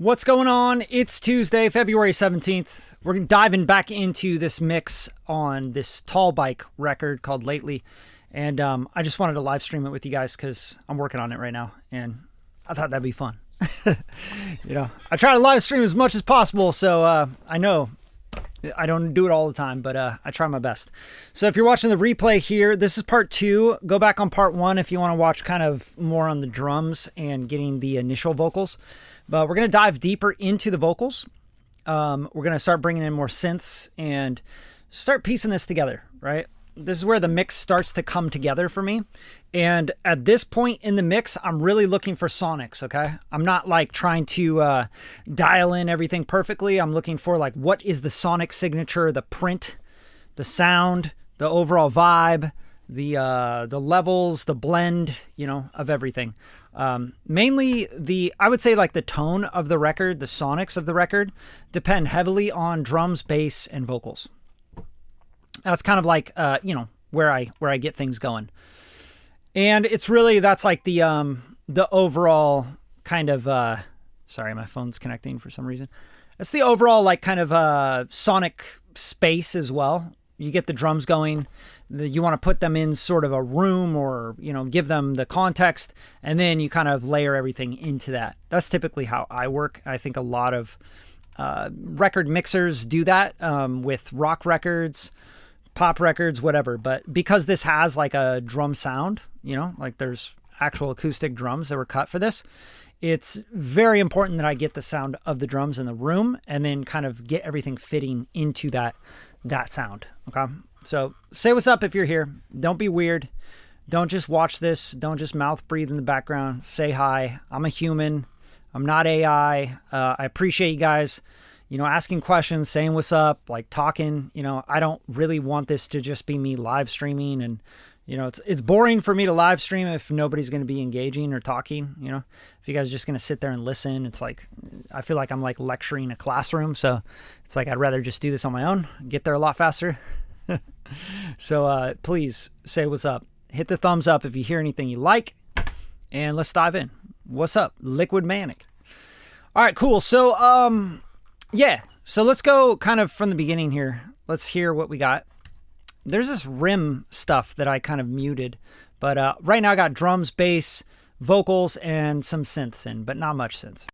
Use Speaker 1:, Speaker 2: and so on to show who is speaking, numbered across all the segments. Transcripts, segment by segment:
Speaker 1: What's going on? It's Tuesday, February 17th. We're diving back into this mix on this Tall Bike record called Lately. And I just wanted to live stream it with you guys because I'm working on it right now. And I thought that'd be fun. I try to live stream as much as possible. So I know I don't do it all the time, but I try my best. So if you're watching the replay here, this is part 2. Go back on part 1 if you want to watch kind of more on the drums and getting the initial vocals. But we're going to dive deeper into the vocals. We're going to start bringing in more synths and start piecing this together, right? This is where the mix starts to come together for me. And at this point in the mix, I'm really looking for sonics, okay? I'm not like trying to dial in everything perfectly. I'm looking for like what is the sonic signature, the print, the sound, the overall vibe, the levels, the blend, of everything. Mainly I would say like the tone of the record, the sonics of the record depend heavily on drums, bass, and vocals. That's kind of like, where I get things going. And it's really, that's like the overall kind of, sorry, my phone's connecting for some reason. That's the overall like kind of sonic space as well. You get the drums going, you want to put them in sort of a room or, give them the context, and then you kind of layer everything into that. That's typically how I work. I think a lot of record mixers do that with rock records, pop records, whatever. But because this has like a drum sound, like there's actual acoustic drums that were cut for this, it's very important that I get the sound of the drums in the room and then kind of get everything fitting into that sound. Okay. So say what's up if you're here. Don't be weird. Don't just watch this. Don't just mouth breathe in the background. Say hi. I'm a human. I'm not AI. I appreciate you guys, asking questions, saying what's up, like talking. I don't really want this to just be me live streaming, and it's boring for me to live stream if nobody's going to be engaging or talking. If you guys are just going to sit there and listen, it's like I feel like I'm like lecturing a classroom. So it's like I'd rather just do this on my own, get there a lot faster. So please say what's up. Hit the thumbs up if you hear anything you like, and let's dive in. What's up, Liquid Manic? All right, cool. So yeah, so let's go kind of from the beginning here. Let's hear what we got. There's this rim stuff that I kind of muted, but right now I got drums, bass, vocals, and some synths in, but not much synths.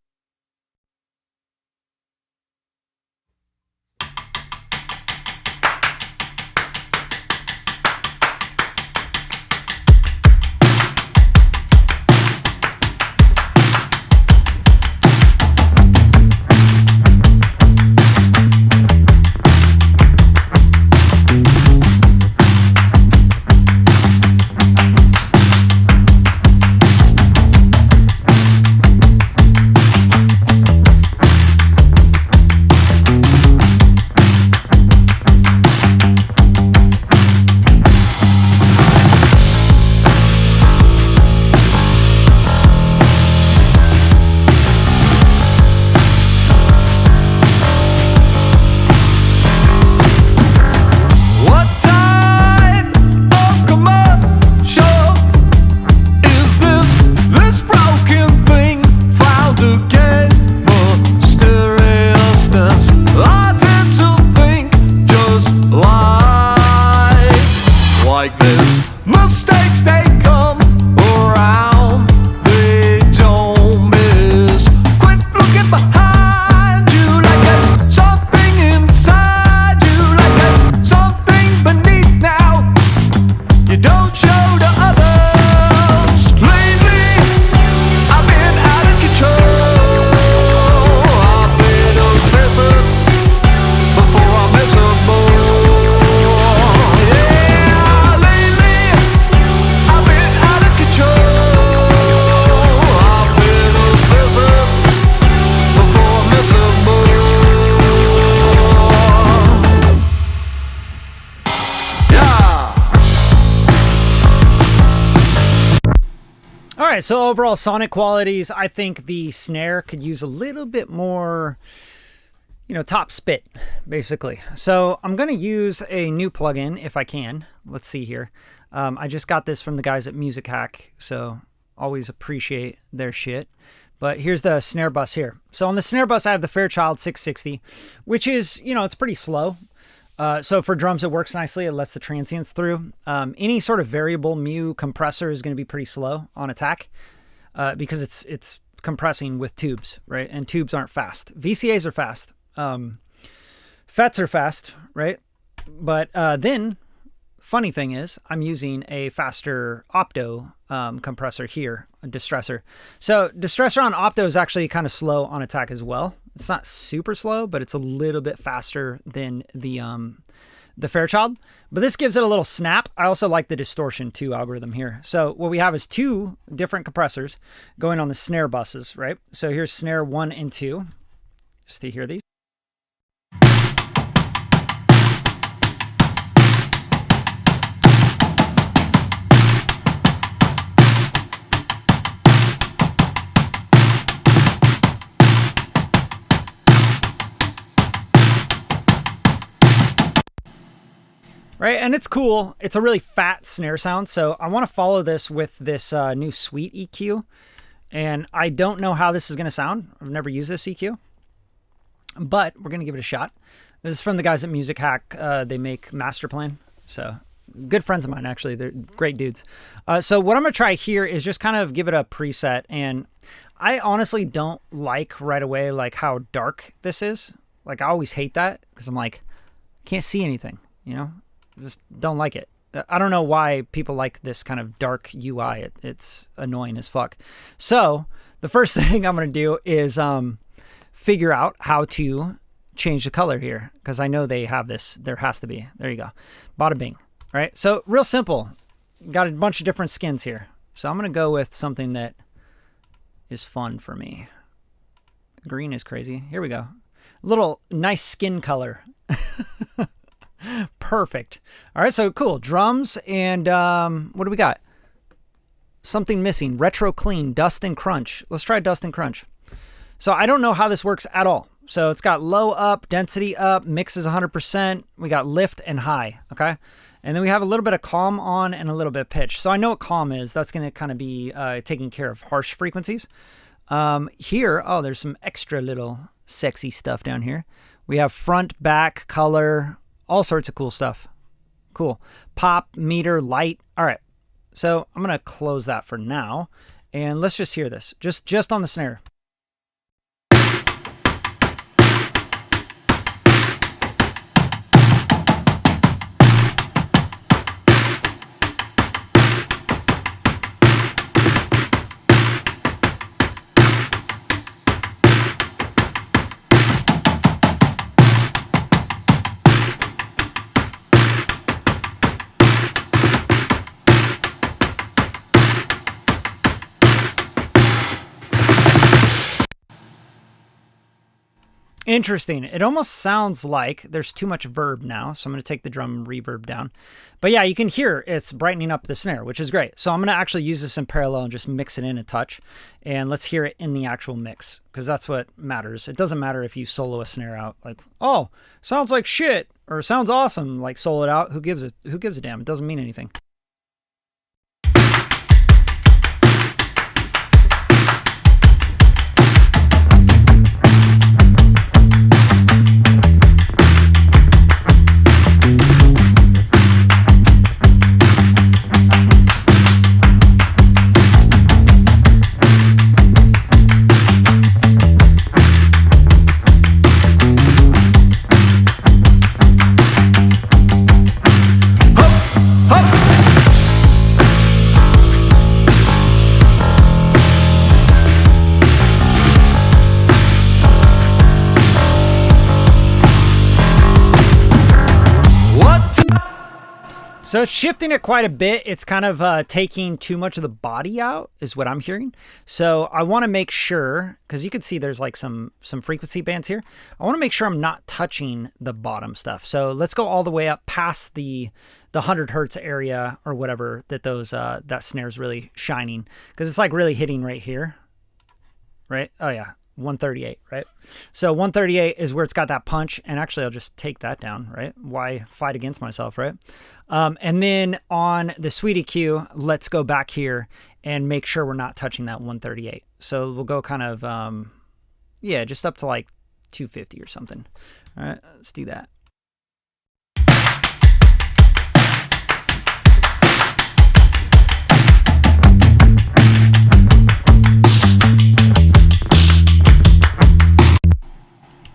Speaker 1: right, so overall sonic qualities, I think the snare could use a little bit more, top spit, basically. So I'm going to use a new plugin if I can. Let's see here. I just got this from the guys at Music Hack, so always appreciate their shit. But here's the snare bus here. So on the snare bus, I have the Fairchild 660, which is, you know, it's pretty slow. So for drums, it works nicely. It lets the transients through. Any sort of variable mu compressor is going to be pretty slow on attack because it's compressing with tubes, right? And tubes aren't fast. VCAs are fast. FETs are fast, right? But then, funny thing is, I'm using a faster opto compressor here, a distressor. So distressor on opto is actually kind of slow on attack as well. It's not super slow, but it's a little bit faster than the Fairchild. But this gives it a little snap. I also like the distortion 2 algorithm here. So what we have is 2 different compressors going on the snare buses, right? So here's snare 1 and 2, just to hear these. Right, and it's cool. It's a really fat snare sound, so I want to follow this with this new Sweet EQ, and I don't know how this is going to sound. I've never used this EQ, but we're going to give it a shot. This is from the guys at Music Hack. They make Master Plan, so good friends of mine, actually. They're great dudes. So what I'm going to try here is just kind of give it a preset, and I honestly don't like right away like how dark this is. Like, I always hate that because I'm like, can't see anything, you know? Just don't like it. I don't know why people like this kind of dark UI. It's annoying as fuck. So the first thing I'm going to do is figure out how to change the color here, because I know they have this. There has to be. There you go. Bada bing. All right. So real simple. Got a bunch of different skins here. So I'm going to go with something that is fun for me. Green is crazy. Here we go. A little nice skin color. Perfect. All right, so cool. Drums and what do we got? Something missing. Retro clean, dust and crunch. Let's try dust and crunch. So I don't know how this works at all. So it's got low up, density up, mix is 100%. We got lift and high, okay? And then we have a little bit of calm on and a little bit of pitch. So I know what calm is. That's going to kind of be taking care of harsh frequencies. Here, oh, there's some extra little sexy stuff down here. We have front, back, color, all sorts of cool stuff. Cool. Pop, meter, light. All right. So I'm going to close that for now. And let's just hear this. Just on the snare. Interesting. It almost sounds like there's too much verb now, so I'm going to take the drum reverb down. But yeah, you can hear it's brightening up the snare, which is great. So I'm going to actually use this in parallel and just mix it in a touch. And let's hear it in the actual mix, because that's what matters. It doesn't matter if you solo a snare out like, oh, sounds like shit, or sounds awesome, like solo it out. Who gives a damn? It doesn't mean anything. So it's shifting it quite a bit. It's kind of taking too much of the body out is what I'm hearing. So I want to make sure, because you can see there's like some frequency bands here. I want to make sure I'm not touching the bottom stuff. So let's go all the way up past the 100 hertz area or whatever that that snare's really shining, because it's like really hitting right here. Right? Oh yeah. 138, right? So 138 is where it's got that punch. And actually, I'll just take that down, right? Why fight against myself, right? And then on the Sweet EQ, let's go back here and make sure we're not touching that 138. So we'll go kind of, yeah, just up to like 250 or something. All right, let's do that.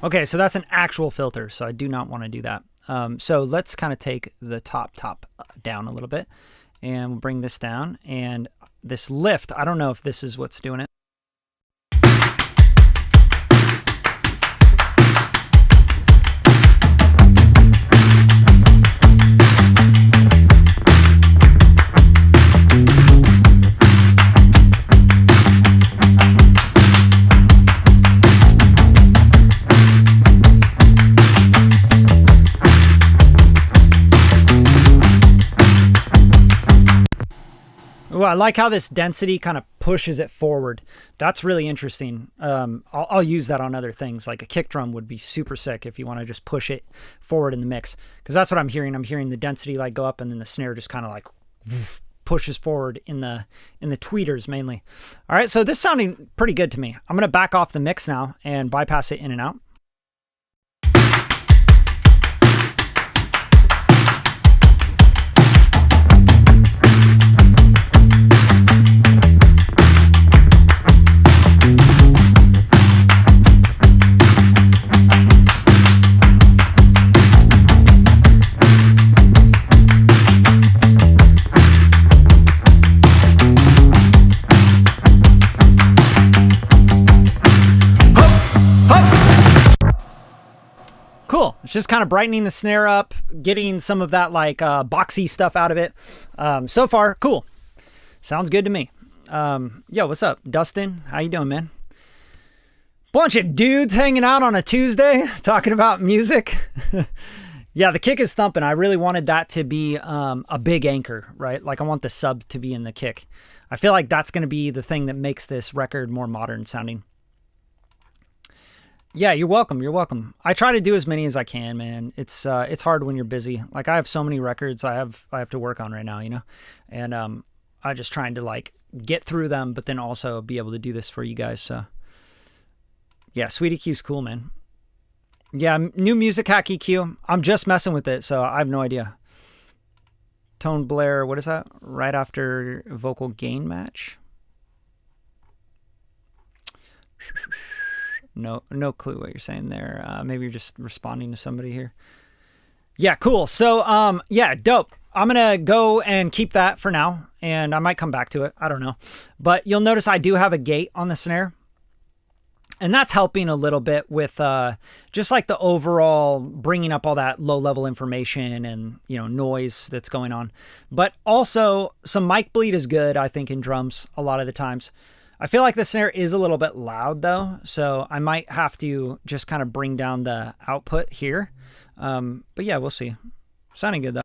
Speaker 1: Okay, so that's an actual filter, so I do not want to do that. So let's kind of take the top down a little bit, and we'll bring this down. And this lift, I don't know if this is what's doing it. Ooh, I like how this density kind of pushes it forward. That's really interesting. I'll use that on other things. Like a kick drum would be super sick if you want to just push it forward in the mix. Because that's what I'm hearing. I'm hearing the density like go up, and then the snare just kind of like pushes forward in the tweeters mainly. All right, so this is sounding pretty good to me. I'm going to back off the mix now and bypass it in and out. Cool. It's just kind of brightening the snare up, getting some of that like boxy stuff out of it. So far, cool. Sounds good to me. Yo, what's up, Dustin? How you doing, man? Bunch of dudes hanging out on a Tuesday talking about music. Yeah, the kick is thumping. I really wanted that to be a big anchor, right? Like I want the sub to be in the kick. I feel like that's going to be the thing that makes this record more modern sounding. Yeah, you're welcome. You're welcome. I try to do as many as I can, man. It's hard when you're busy. Like I have so many records I have to work on right now, you know, and I'm just trying to like get through them, but then also be able to do this for you guys. So yeah, Sweet EQ's cool, man. Yeah, new music hack EQ. I'm just messing with it, so I have no idea. Tone Blair, what is that? Right after vocal gain match. No clue what you're saying there. Maybe you're just responding to somebody here. Yeah, cool. So, yeah, dope. I'm going to go and keep that for now, and I might come back to it. I don't know. But you'll notice I do have a gate on the snare, and that's helping a little bit with just like the overall bringing up all that low-level information and, you know, noise that's going on. But also, some mic bleed is good, I think, in drums a lot of the times. I feel like the snare is a little bit loud though, so I might have to just kind of bring down the output here. But yeah, we'll see. Sounding good though.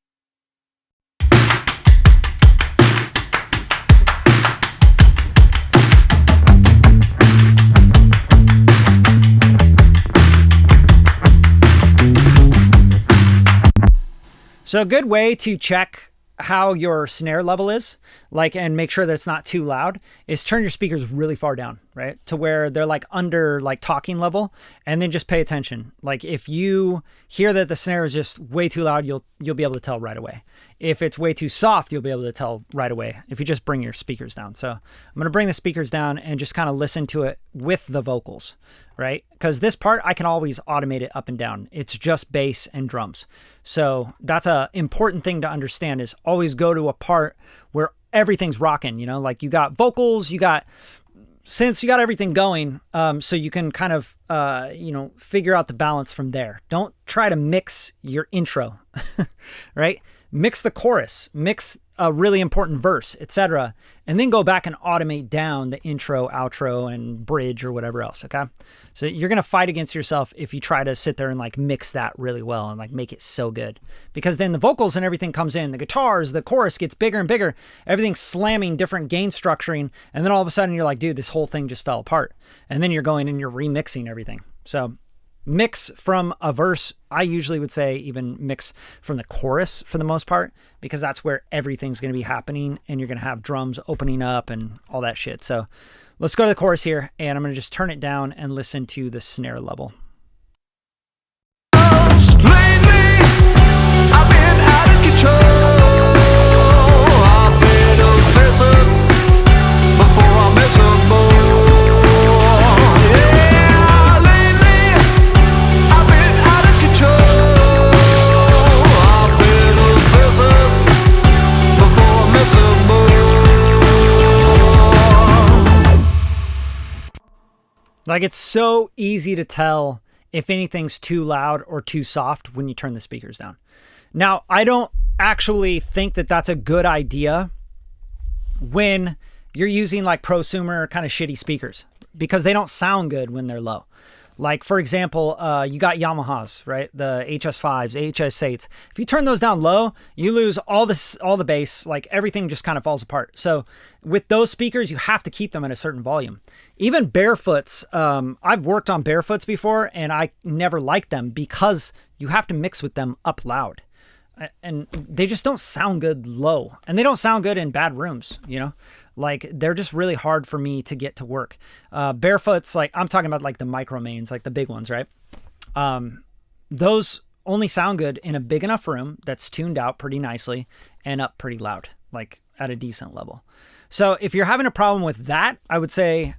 Speaker 1: So a good way to check how your snare level is, like, and make sure that it's not too loud, is turn your speakers really far down, right? To where they're like under like talking level, and then just pay attention. Like if you hear that the snare is just way too loud, you'll be able to tell right away. If it's way too soft, you'll be able to tell right away if you just bring your speakers down. So I'm going to bring the speakers down and just kind of listen to it with the vocals, right? Because this part, I can always automate it up and down. It's just bass and drums. So that's a important thing to understand, is always go to a part where everything's rocking, you know, like you got vocals, you got synths, you got everything going. So you can kind of, you know, figure out the balance from there. Don't try to mix your intro, right? mix the chorus, mix a really important verse, etc., and then go back and automate down the intro, outro, and bridge or whatever else, okay? So you're going to fight against yourself if you try to sit there and like mix that really well and like make it so good. Because then the vocals and everything comes in, the guitars, the chorus gets bigger and bigger, everything's slamming, different gain structuring, and then all of a sudden you're like, dude, this whole thing just fell apart. And then you're going and you're remixing everything. So mix from a verse. I usually would say even mix from the chorus for the most part, because that's where everything's going to be happening and you're going to have drums opening up and all that shit. So let's go to the chorus here, and I'm going to just turn it down and listen to the snare level.
Speaker 2: Lately, I've been out of control. I've been obsessive before I mess up more.
Speaker 1: Like, it's so easy to tell if anything's too loud or too soft when you turn the speakers down. Now, I don't actually think that that's a good idea when you're using like prosumer kind of shitty speakers, because they don't sound good when they're low. Like, for example, you got Yamahas, right? The HS5s, HS8s. If you turn those down low, you lose all the bass, like everything just kind of falls apart. So with those speakers, you have to keep them at a certain volume. Even Barefoots, I've worked on Barefoots before, and I never liked them because you have to mix with them up loud. And they just don't sound good low. And they don't sound good in bad rooms, you know? Like, they're just really hard for me to get to work. Barefoots, like, I'm talking about like the micro mains, like the big ones, right? Those only sound good in a big enough room that's tuned out pretty nicely and up pretty loud, like at a decent level. So if you're having a problem with that, I would say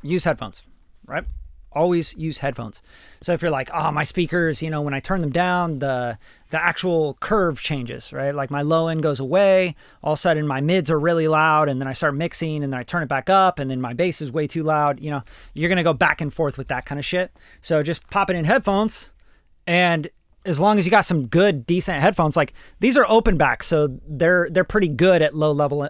Speaker 1: use headphones, right? Always use headphones. So if you're like, oh, my speakers, you know, when I turn them down, the actual curve changes, right? Like my low end goes away. All of a sudden my mids are really loud, and then I start mixing, and then I turn it back up, and then my bass is way too loud. You know, you're going to go back and forth with that kind of shit. So just pop it in headphones, and as long as you got some good, decent headphones, like these are open back, so they're pretty good at low level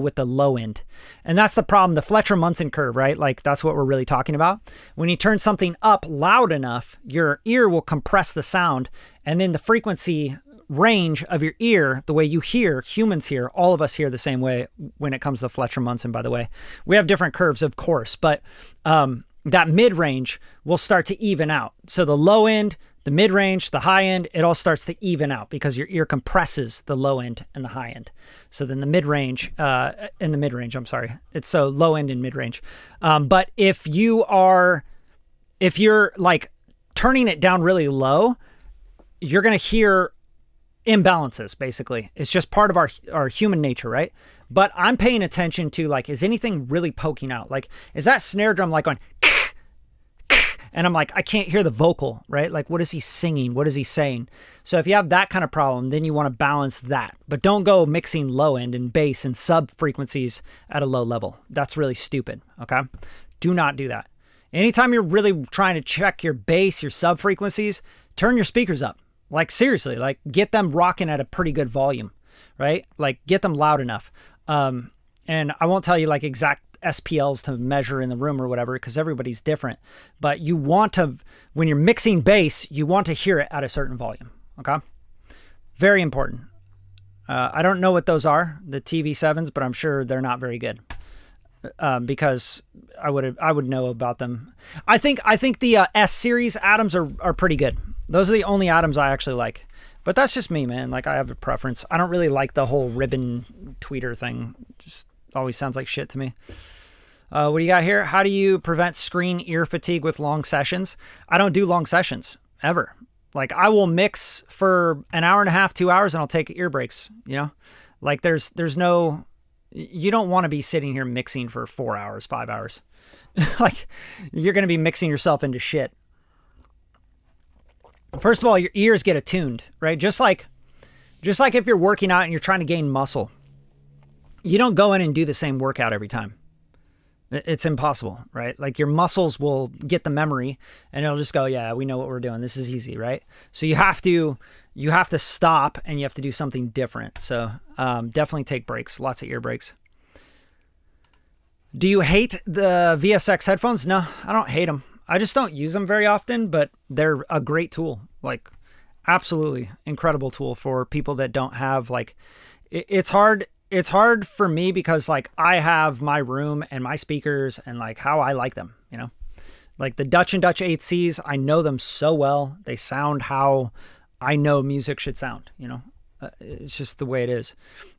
Speaker 1: with the low end. And that's the problem, the Fletcher-Munson curve, right? Like that's what we're really talking about. When you turn something up loud enough, your ear will compress the sound, and then the frequency range of your ear, the way you hear, humans hear, all of us hear the same way when it comes to Fletcher-Munson, by the way. We have different curves, of course, but that mid-range will start to even out. So the low end, the mid-range, the high end, it all starts to even out because your ear compresses the low end and the high end. So then the mid-range, I'm sorry. It's so low end and mid-range. But if you're like turning it down really low, you're going to hear imbalances, basically. It's just part of our human nature, right? But I'm paying attention to, like, is anything really poking out? Like, is that snare drum like on... And I'm like, I can't hear the vocal, right? Like, what is he singing? What is he saying? So if you have that kind of problem, then you want to balance that. But don't go mixing low end and bass and sub frequencies at a low level. That's really stupid, okay? Do not do that. Anytime you're really trying to check your bass, your sub frequencies, turn your speakers up. Like, seriously, like, get them rocking at a pretty good volume, right? Like, get them loud enough. And I won't tell you, like, exact SPLs to measure in the room or whatever, because everybody's different. But you want to, when you're mixing bass, you want to hear it at a certain volume, okay? Very important. I don't know what those are, the TV7s, but I'm sure they're not very good. Because I would know about them. I think the S series Atoms are pretty good. Those are the only Atoms I actually like. But that's just me, man. Like, I have a preference. I don't really like the whole ribbon tweeter thing. Just always sounds like shit to me. What do you got here? How do you prevent screen ear fatigue with long sessions? I don't do long sessions ever. Like, I will mix for an hour and a half, 2 hours, and I'll take ear breaks, you know? Like, there's no... You don't want to be sitting here mixing for 4 hours, 5 hours. Like, you're going to be mixing yourself into shit. First of all, your ears get attuned, right? Just like if you're working out and you're trying to gain muscle, you don't go in and do the same workout every time. It's impossible, right? Like your muscles will get the memory and it'll just go, yeah, we know what we're doing. This is easy, right? So you have to stop and you have to do something different. So definitely take breaks, lots of ear breaks. Do you hate the VSX headphones? No, I don't hate them. I just don't use them very often, but they're a great tool. Like absolutely incredible tool for people that don't have like, it's hard for me because like I have my room and my speakers and like how I like them, you know, like the Dutch and Dutch 8Cs. I know them so well. They sound how I know music should sound, you know, it's just the way it is.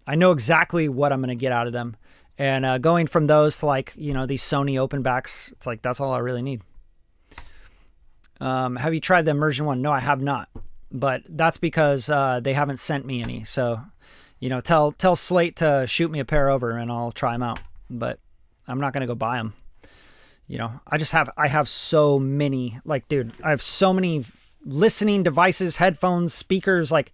Speaker 1: I know exactly what I'm going to get out of them. And going from those to like, you know, these Sony open backs, it's like, that's all I really need. Have you tried the immersion one? No, I have not, but that's because they haven't sent me any. So, you know, tell Slate to shoot me a pair over and I'll try them out, but I'm not going to go buy them. You know, I have so many, like, dude, I have so many listening devices, headphones, speakers. Like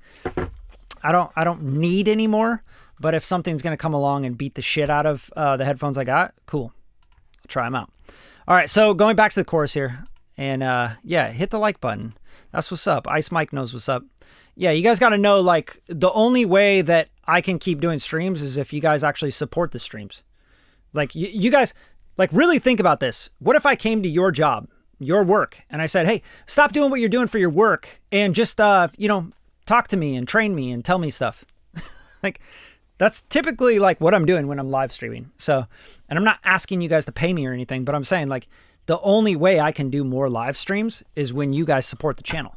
Speaker 1: I don't need any more, but if something's going to come along and beat the shit out of the headphones I got, cool. I'll try them out. All right. So going back to the chorus here and yeah, hit the like button. That's what's up. Ice Mike knows what's up. Yeah, you guys got to know, like, the only way that I can keep doing streams is if you guys actually support the streams. Like, you guys, like, really think about this. What if I came to your job, your work, and I said, hey, stop doing what you're doing for your work and just, you know, talk to me and train me and tell me stuff. Like, that's typically, like, what I'm doing when I'm live streaming. So, and I'm not asking you guys to pay me or anything, but I'm saying, like, the only way I can do more live streams is when you guys support the channel.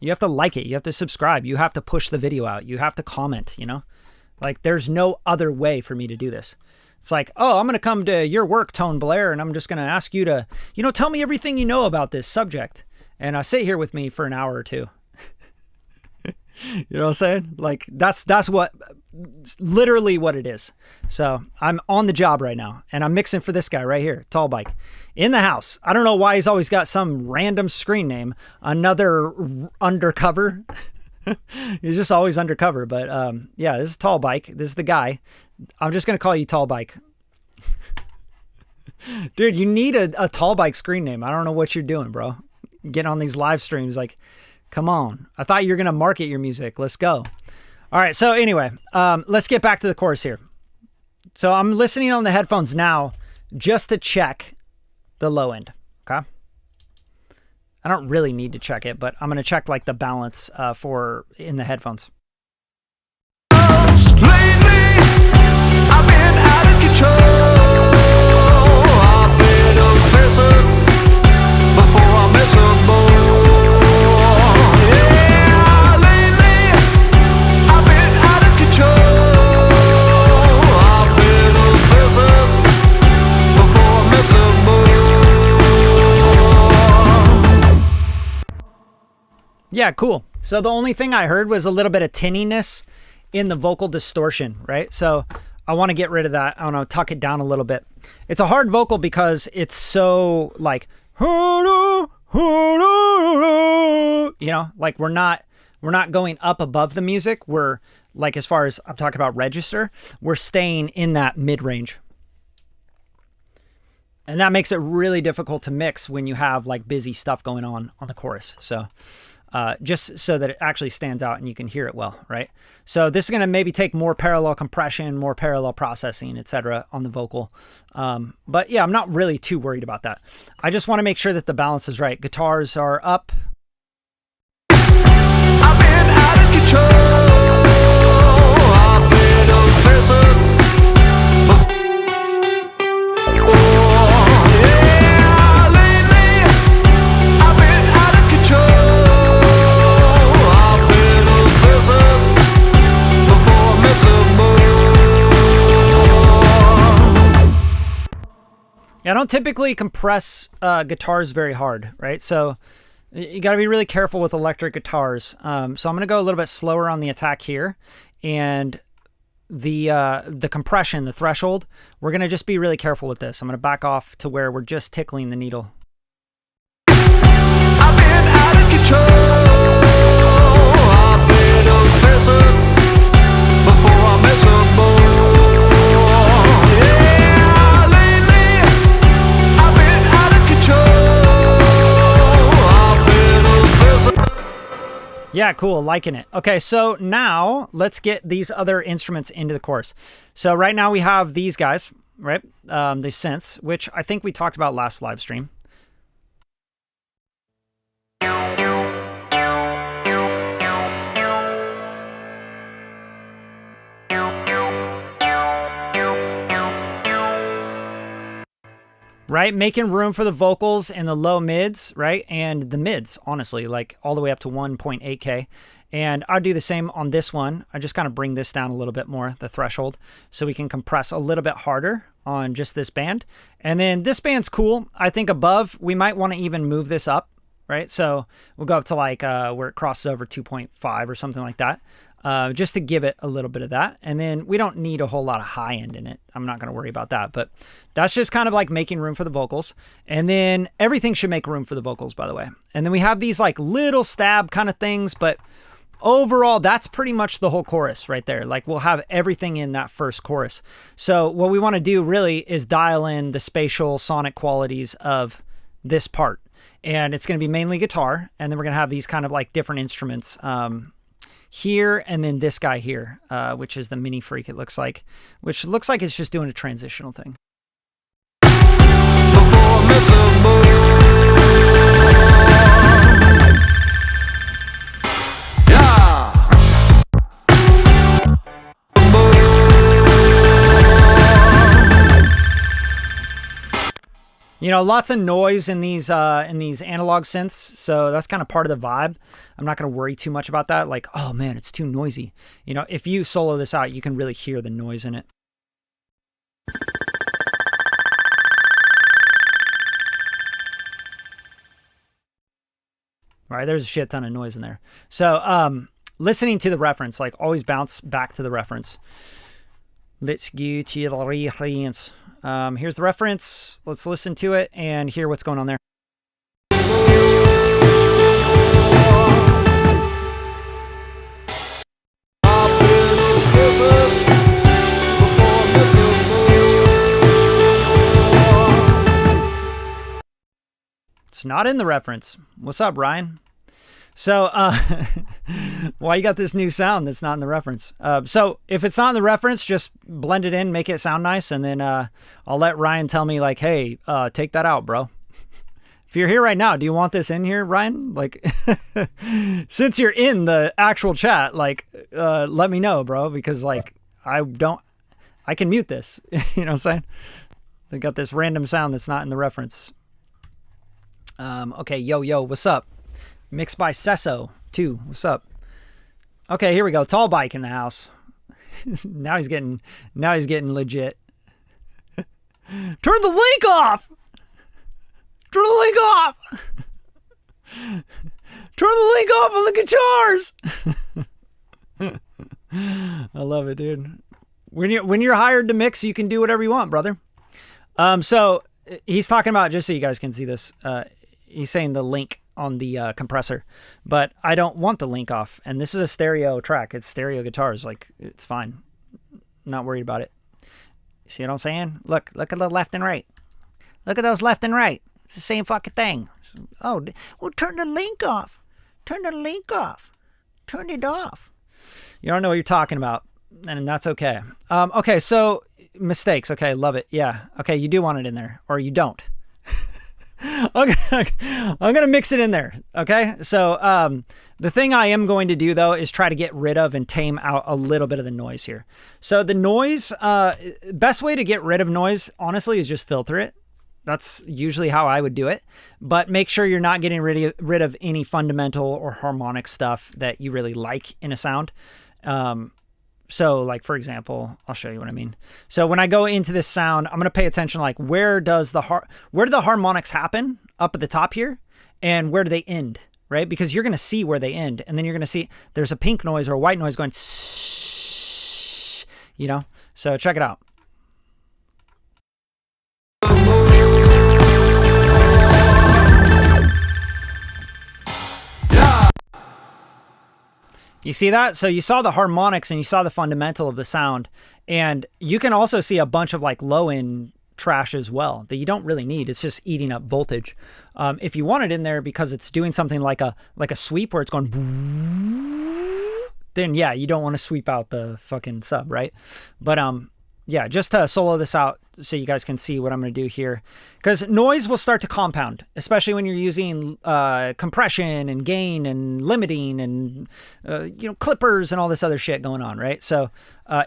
Speaker 1: You have to like it. You have to subscribe. You have to push the video out. You have to comment, you know, like there's no other way for me to do this. It's like, oh, I'm going to come to your work, Tone Blair, and I'm just going to ask you to, you know, tell me everything you know about this subject and sit here with me for an hour or two. You know what I'm saying? Like that's what literally what it is. So I'm on the job right now and I'm mixing for this guy right here, Tall Bike, in the house. I don't know why he's always got some random screen name, another undercover. He's just always undercover. But yeah, this is Tall Bike. This is the guy. I'm just going to call you Tall Bike. Dude, you need a Tall Bike screen name. I don't know what you're doing, bro. Getting on these live streams, like, come on. I thought you were going to market your music. Let's go. All right. So anyway, let's get back to the chorus here. So I'm listening on the headphones now just to check the low end. Okay. I don't really need to check it, but I'm going to check like the balance for in the headphones.
Speaker 2: Lately, I've been out of control. I've been obsessive before I mess up more. Yeah, lately, I've been out of control. I've been obsessive before I mess up more.
Speaker 1: Yeah, cool. So the only thing I heard was a little bit of tinniness in the vocal distortion, right? So I want to get rid of that. I want to tuck it down a little bit. It's a hard vocal because it's so like, you know, like we're not going up above the music. We're like, as far as I'm talking about register, we're staying in that mid range. And that makes it really difficult to mix when you have like busy stuff going on the chorus. So just so that it actually stands out and you can hear it well, right? So this is going to maybe take more parallel compression, more parallel processing, etc. on the vocal. But yeah, I'm not really too worried about that. I just want to make sure that the balance is right. Guitars are up.
Speaker 2: I've been out of control. I've been obsessive. Oh, yeah, lately I've been out of control. I've been obsessive before I mess up more.
Speaker 1: Yeah, I don't typically compress guitars very hard, right? So you got to be really careful with electric guitars. So I'm going to go a little bit slower on the attack here, and the compression, the threshold, we're going to just be really careful with this. I'm going to back off to where we're just tickling the needle.
Speaker 2: I've been out of control. I've been obsessive before I mess up more. Yeah, lately
Speaker 1: Yeah, cool. Liking it. Okay, so now let's get these other instruments into the chorus. So right now we have these guys, right? The synths, which I think we talked about last live stream. Right, making room for the vocals and the low mids, right, and the mids, honestly, like all the way up to 1.8K. And I'll do the same on this one. I just kind of bring this down a little bit more, the threshold, so we can compress a little bit harder on just this band. And then this band's cool. I think above, we might want to even move this up, right? So we'll go up to like where it crosses over 2.5 or something like that. Just to give it a little bit of that. And then we don't need a whole lot of high end in it. I'm not going to worry about that, but that's just kind of like making room for the vocals. And then everything should make room for the vocals, by the way. And then we have these like little stab kind of things, but overall, that's pretty much the whole chorus right there. Like we'll have everything in that first chorus. So what we want to do really is dial in the spatial sonic qualities of this part. And it's going to be mainly guitar. And then we're going to have these kind of like different instruments, here, and then this guy here, which is the mini freak, it looks like, which looks like it's just doing a transitional thing. You know, lots of noise in these analog synths, so that's kind of part of the vibe. I'm not going to worry too much about that. Like, oh man, it's too noisy. You know, if you solo this out, you can really hear the noise in it. All right, there's a shit ton of noise in there. So, listening to the reference, like always bounce back to the reference. Let's go to the reference. Here's the reference. Let's listen to it and hear what's going on there. It's not in the reference. What's up, Ryan? So, why you got this new sound that's not in the reference? So if it's not in the reference, just blend it in, make it sound nice, and then I'll let Ryan tell me like, hey, take that out, bro. If you're here right now, do you want this in here, Ryan? Like, since you're in the actual chat, like, let me know, bro, because like, I can mute this. You know what I'm saying? They got this random sound that's not in the reference. Okay, yo, what's up? Mixed by Sesso, too. What's up? Okay, here we go. Tall Bike in the house. now he's getting legit. Turn the link off! Turn the link off! Turn the link off on the guitars! I love it, dude. When you're hired to mix, you can do whatever you want, brother. So he's talking about, just so you guys can see this, he's saying the link on the compressor, but I don't want the link off. And this is a stereo track. It's stereo guitars. Like, it's fine. Not worried about it. See what I'm saying? Look at the left and right. Look at those left and right. It's the same fucking thing. Oh, well, turn the link off. Turn the link off. Turn it off. You don't know what you're talking about, and that's okay. Okay, so mistakes. Okay, love it. Yeah. Okay, you do want it in there, or you don't. Okay, I'm going to mix it in there. Okay. So, the thing I am going to do though, is try to get rid of and tame out a little bit of the noise here. So the noise, best way to get rid of noise, honestly, is just filter it. That's usually how I would do it, but make sure you're not getting rid of any fundamental or harmonic stuff that you really like in a sound. So like, for example, I'll show you what I mean. So when I go into this sound, I'm going to pay attention, like where do the harmonics happen up at the top here, and where do they end, right? Because you're going to see where they end, and then you're going to see there's a pink noise or a white noise going, you know? So check it out. You see that? So you saw the harmonics and you saw the fundamental of the sound, and you can also see a bunch of like low end trash as well that you don't really need. It's just eating up voltage. If you want it in there because it's doing something like a sweep where it's going, then yeah, you don't want to sweep out the fucking sub, right? But yeah, just to solo this out so you guys can see what I'm going to do here. Because noise will start to compound, especially when you're using compression and gain and limiting and, clippers and all this other shit going on, right? So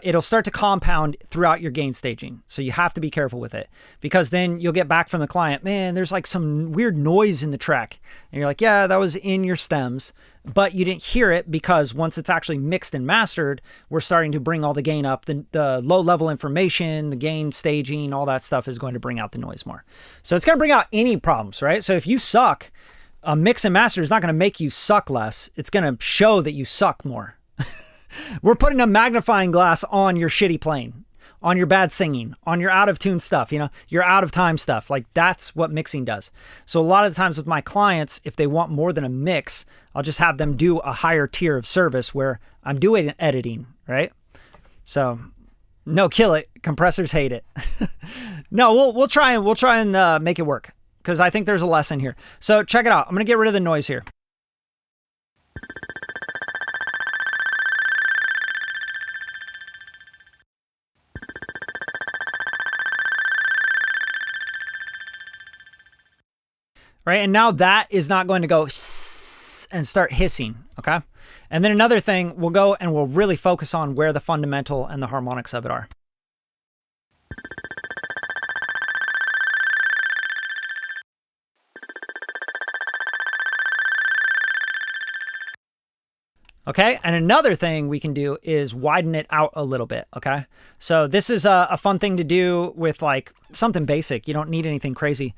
Speaker 1: it'll start to compound throughout your gain staging. So you have to be careful with it, because then you'll get back from the client, man, there's like some weird noise in the track. And you're like, yeah, that was in your stems, but you didn't hear it because once it's actually mixed and mastered, we're starting to bring all the gain up. The low level information, the gain staging, all that stuff is going to bring out the noise more. So it's going to bring out any problems, right? So if you suck, a mix and master is not going to make you suck less. It's going to show that you suck more. We're putting a magnifying glass on your shitty playing, on your bad singing, on your out of tune stuff, your out of time stuff. Like that's what mixing does. So a lot of the times with my clients, if they want more than a mix, I'll just have them do a higher tier of service where I'm doing editing, right? So no, kill it. Compressors hate it. No, we'll try and make it work, because I think there's a lesson here. So check it out. I'm going to get rid of the noise here. Right, and now that is not going to go and start hissing, okay? And then another thing, we'll go and we'll really focus on where the fundamental and the harmonics of it are. Okay, and another thing we can do is widen it out a little bit, okay? So this is a fun thing to do with like something basic. You don't need anything crazy.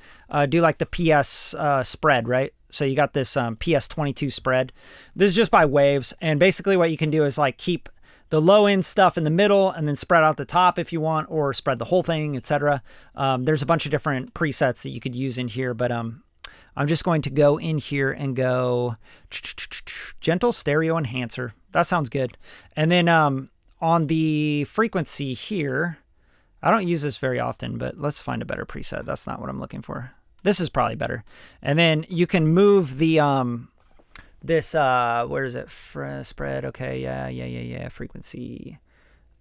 Speaker 1: Do like the PS spread, right? So you got this PS22 spread. This is just by waves, and basically what you can do is like keep the low end stuff in the middle and then spread out the top if you want, or spread the whole thing, etc. There's a bunch of different presets that you could use in here, but I'm just going to go in here and go gentle stereo enhancer. That sounds good. And then on the frequency here, I don't use this very often, but let's find a better preset. That's not what I'm looking for. This is probably better. And then you can move the where is it? Spread. Okay, yeah. Frequency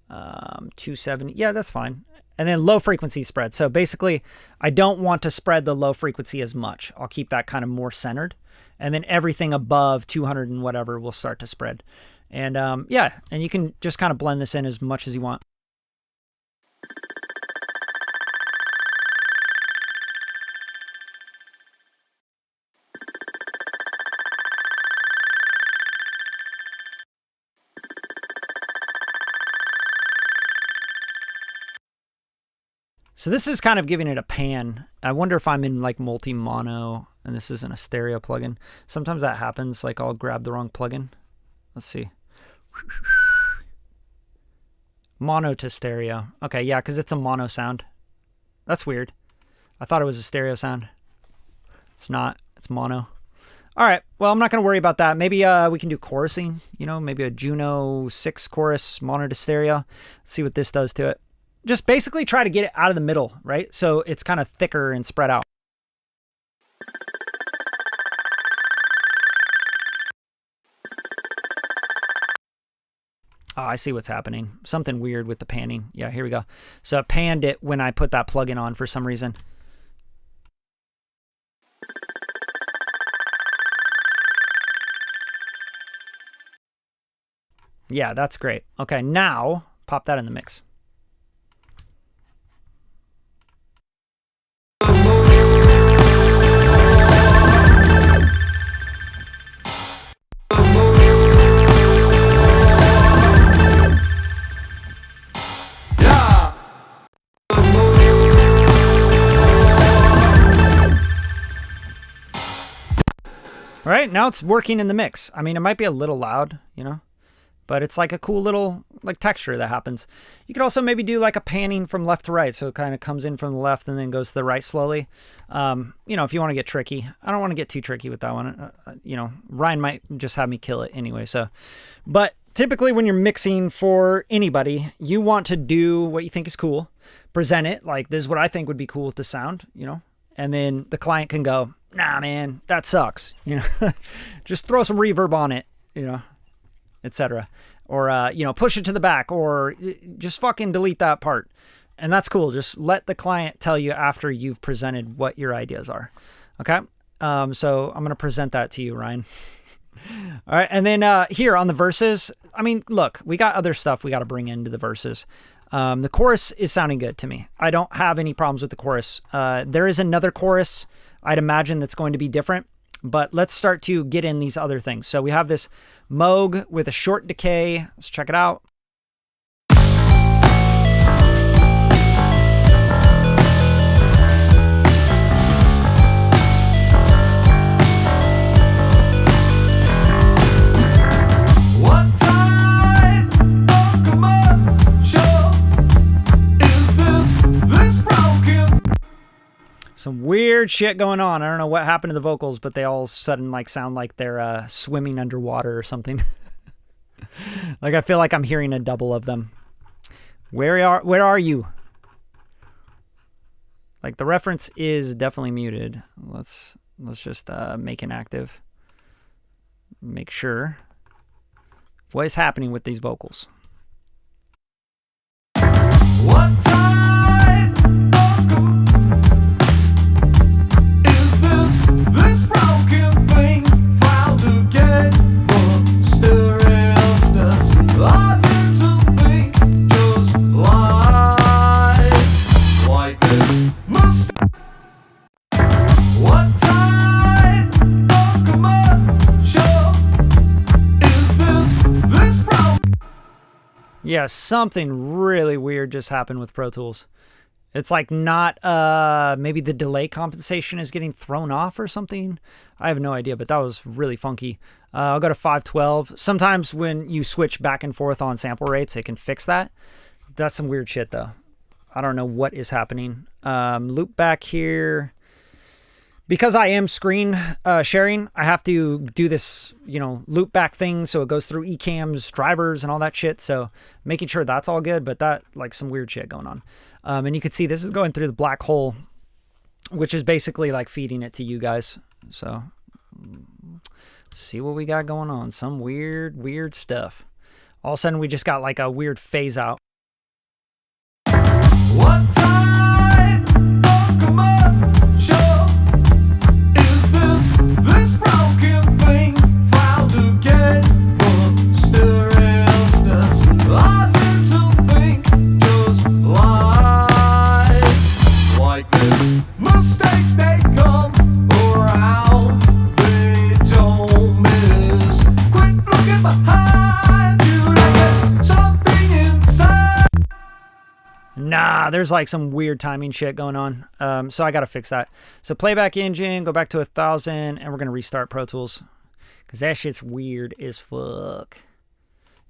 Speaker 1: 270. Yeah, that's fine. And then low frequency spread. So basically, I don't want to spread the low frequency as much. I'll keep that kind of more centered. And then everything above 200 and whatever will start to spread. And yeah, and you can just kind of blend this in as much as you want. So this is kind of giving it a pan. I wonder if I'm in like multi-mono and this isn't a stereo plugin. Sometimes that happens, like I'll grab the wrong plugin. Let's see. Mono to stereo. Okay, yeah, because it's a mono sound. That's weird. I thought it was a stereo sound. It's not. It's mono. All right, well, I'm not going to worry about that. Maybe we can do chorusing, maybe a Juno 6 chorus mono to stereo. Let's see what this does to it. Just basically try to get it out of the middle, right? So it's kind of thicker and spread out. Oh, I see what's happening. Something weird with the panning. Yeah, here we go. So it panned it when I put that plugin on for some reason. Yeah, that's great. Okay, now pop that in the mix. All right, now it's working in the mix. I mean, it might be a little loud, but it's like a cool little texture that happens. You could also maybe do like a panning from left to right. So it kind of comes in from the left and then goes to the right slowly. If you want to get tricky. I don't want to get too tricky with that one. Ryan might just have me kill it anyway. But typically when you're mixing for anybody, you want to do what you think is cool, present it like, this is what I think would be cool with the sound, you know, and then the client can go, nah, man, that sucks. You know, just throw some reverb on it, you know, etc. Or, you know, push it to the back, or just fucking delete that part. And that's cool. Just let the client tell you after you've presented what your ideas are. Okay. So I'm going to present that to you, Ryan. All right. And then here on the verses, I mean, look, we got other stuff we got to bring into the verses. The chorus is sounding good to me. I don't have any problems with the chorus. There is another chorus I'd imagine that's going to be different, but let's start to get in these other things. So we have this Moog with a short decay. Let's check it out. Some weird shit going on. I don't know what happened to the vocals, but they all of a sudden like sound like they're swimming underwater or something. Like I feel like I'm hearing a double of them. Where are you? Like the reference is definitely muted. Let's just make it active. Make sure. What is happening with these vocals?
Speaker 2: What time is this broken thing found again? Mysteriousness, I tend to think just like this. What time is this broken?
Speaker 1: Yeah, something really weird just happened with Pro Tools. It's like not, maybe the delay compensation is getting thrown off or something. I have no idea, but that was really funky. I'll go to 512. Sometimes when you switch back and forth on sample rates, it can fix that. That's some weird shit though. I don't know what is happening. Loop back here. Because I am screen sharing, I have to do this, you know, loop back thing. So it goes through eCams, drivers, and all that shit. So making sure that's all good, but that, like, some weird shit going on. And you can see this is going through the black hole, which is basically like feeding it to you guys. So see what we got going on. Some weird stuff. All of a sudden we just got like a weird phase out.
Speaker 2: What time is this broken thing found again? Mysteriousness, I tend to think just like this. Mistakes, they come around, they don't miss. Quit looking behind you, there's something inside.
Speaker 1: Nah, there's like some weird timing shit going on. So I got to fix that. So playback engine, go back to 1000, and we're going to restart Pro Tools. Because that shit's weird as fuck.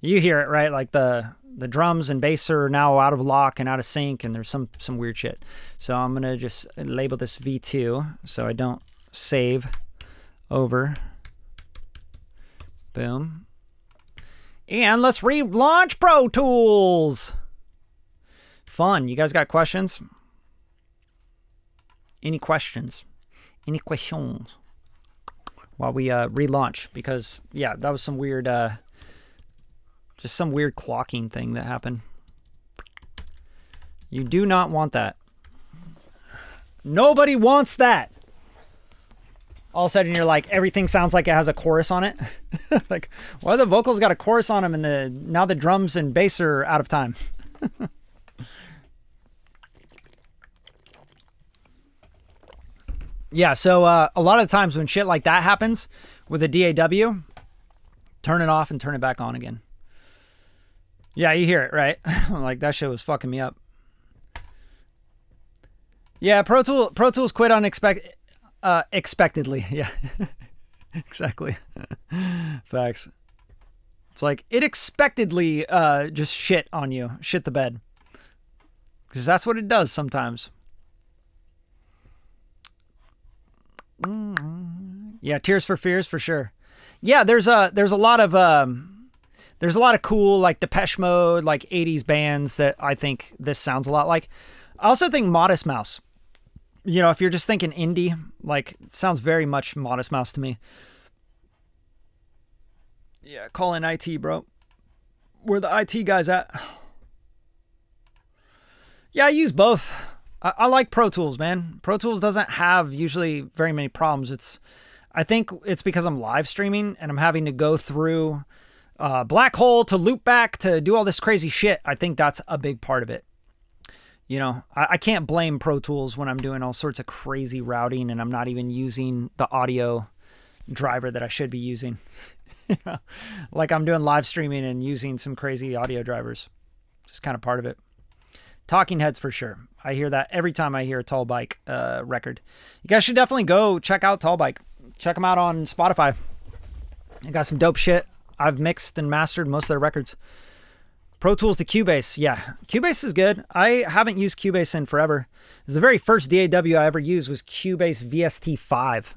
Speaker 1: You hear it, right? Like the drums and bass are now out of lock and out of sync, and there's some weird shit. So I'm going to just label this V2 so I don't save over. Boom. And let's relaunch Pro Tools. Fun. You guys got questions? Any questions? Any questions? While we relaunch, because yeah, that was some weird, just some weird clocking thing that happened. You do not want that. Nobody wants that. All of a sudden you're like, everything sounds like it has a chorus on it. Like, well, the vocals got a chorus on them, and now the drums and bass are out of time. Yeah, so a lot of the times when shit like that happens with a DAW, turn it off and turn it back on again. Yeah, you hear it, right? Like, that shit was fucking me up. Yeah, Pro Tools quit expectedly. Yeah, exactly. Facts. It's like, it expectedly just shit on you. Shit the bed. Because that's what it does sometimes. Yeah, Tears for Fears for sure. Yeah, there's a lot of cool like Depeche Mode, like 80s bands that I think this sounds a lot like. I also think Modest Mouse. You know, if you're just thinking indie, like, sounds very much Modest Mouse to me. Yeah, call in IT, bro. Where the IT guys at? Yeah, I use both. I like Pro Tools, man. Pro Tools doesn't have usually very many problems. I think it's because I'm live streaming and I'm having to go through Black Hole to loop back to do all this crazy shit. I think that's a big part of it. You know, I can't blame Pro Tools when I'm doing all sorts of crazy routing and I'm not even using the audio driver that I should be using. Like I'm doing live streaming and using some crazy audio drivers. Just kind of part of it. Talking Heads for sure. I hear that every time I hear a Tall Bike record. You guys should definitely go check out Tall Bike. Check them out on Spotify. They got some dope shit. I've mixed and mastered most of their records. Pro Tools to Cubase. Yeah, Cubase is good. I haven't used Cubase in forever. The very first DAW I ever used was Cubase VST5.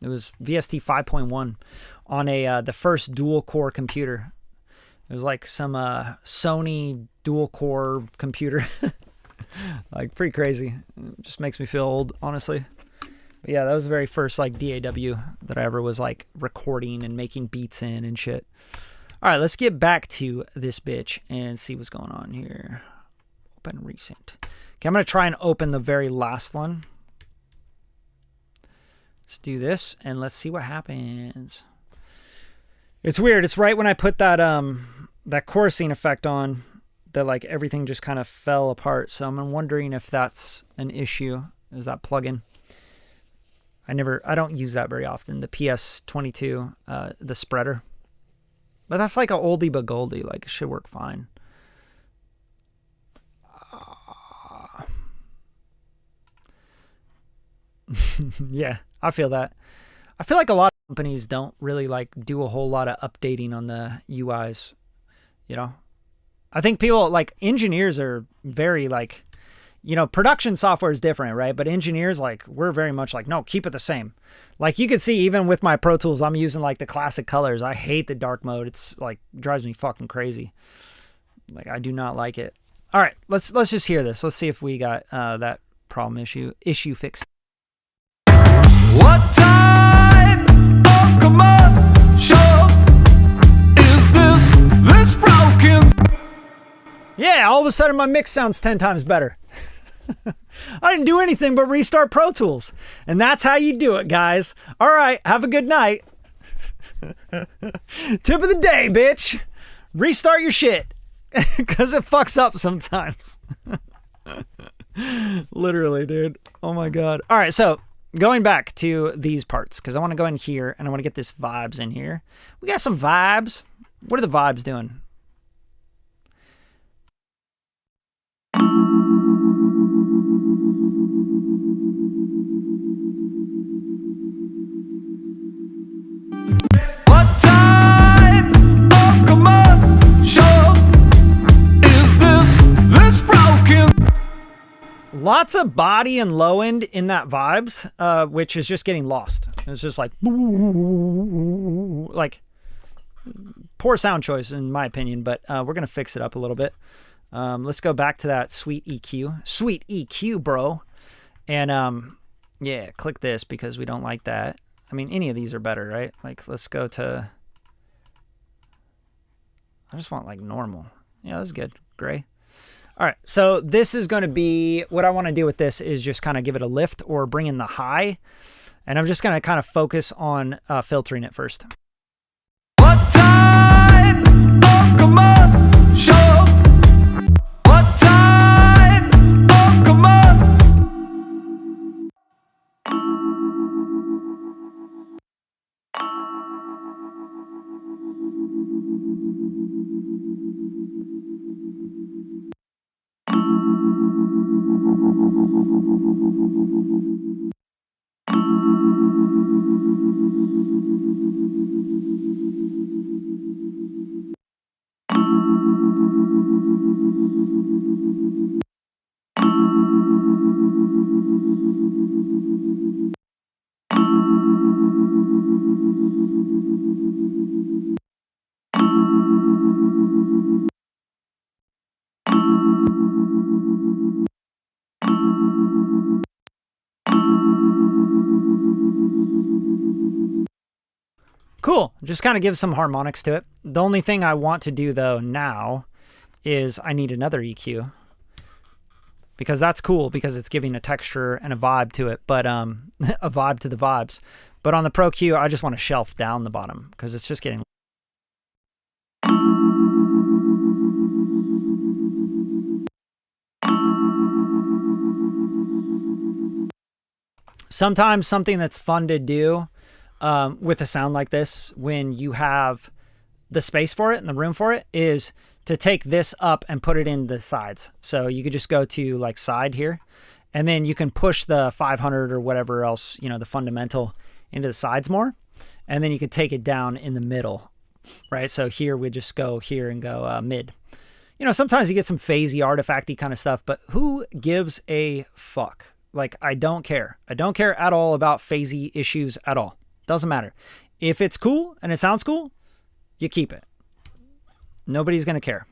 Speaker 1: It was VST 5.1 on the first dual core computer. It was like some Sony dual core computer. Like pretty crazy. It just makes me feel old, honestly. But yeah, that was the very first like DAW that I ever was like recording and making beats in and shit. All right, let's get back to this bitch and see what's going on here. Open recent. Okay, I'm going to try and open the very last one. Let's do this and let's see what happens. It's weird. It's right when I put that that chorusing effect on that like everything just kind of fell apart. So I'm wondering if that's an issue. Is that plugin? I don't use that very often. The PS22, the spreader. But that's like a oldie but goldie. Like it should work fine. Yeah, I feel that. I feel like a lot of companies don't really like do a whole lot of updating on the UIs, you know? I think people like engineers are very like, you know, production software is different, right? But engineers, like, we're very much like, no, keep it the same. Like you can see even with my Pro Tools, I'm using like the classic colors. I hate the dark mode. It's like drives me fucking crazy. Like I do not like it. All right, let's just hear this. Let's see if we got that problem issue fixed.
Speaker 2: What type of commercial is this broken?
Speaker 1: Yeah, all of a sudden my mix sounds 10 times better. I didn't do anything but restart Pro Tools. And that's how you do it, guys. All right, have a good night. Tip of the day, bitch. Restart your shit. Because it fucks up sometimes. Literally, dude. Oh my God. All right, so going back to these parts, because I want to go in here and I want to get this vibes in here. We got some vibes. What are the vibes doing?
Speaker 2: What type of commercial is this broken?
Speaker 1: Lots of body and low end in that vibes, which is just getting lost. It's just like poor sound choice in my opinion, but we're gonna fix it up a little bit. Let's go back to that sweet EQ, bro. And yeah, click this because we don't like that. I mean, any of these are better, right? Like, let's go to, I just want like normal. Yeah, that's good. Gray. All right, so this is going to be, what I want to do with this is just kind of give it a lift or bring in the high. And I'm just going to kind of focus on filtering it first.
Speaker 2: What type of commercial? What type of commercial?
Speaker 1: Cool. Just kind of give some harmonics to it. The only thing I want to do though now is I need another EQ, because that's cool because it's giving a texture and a vibe to it, but a vibe to the vibes. But on the Pro Q, I just want to shelf down the bottom because it's just getting. Sometimes something that's fun to do with a sound like this, when you have the space for it and the room for it, is to take this up and put it in the sides. So you could just go to like side here, and then you can push the 500 or whatever else, you know, the fundamental into the sides more. And then you could take it down in the middle, right? So here we just go here and go mid. You know, sometimes you get some phasey, artifacty kind of stuff, but who gives a fuck? Like, I don't care. I don't care at all about phasey issues at all. Doesn't matter. If it's cool and it sounds cool, you keep it. Nobody's going to care.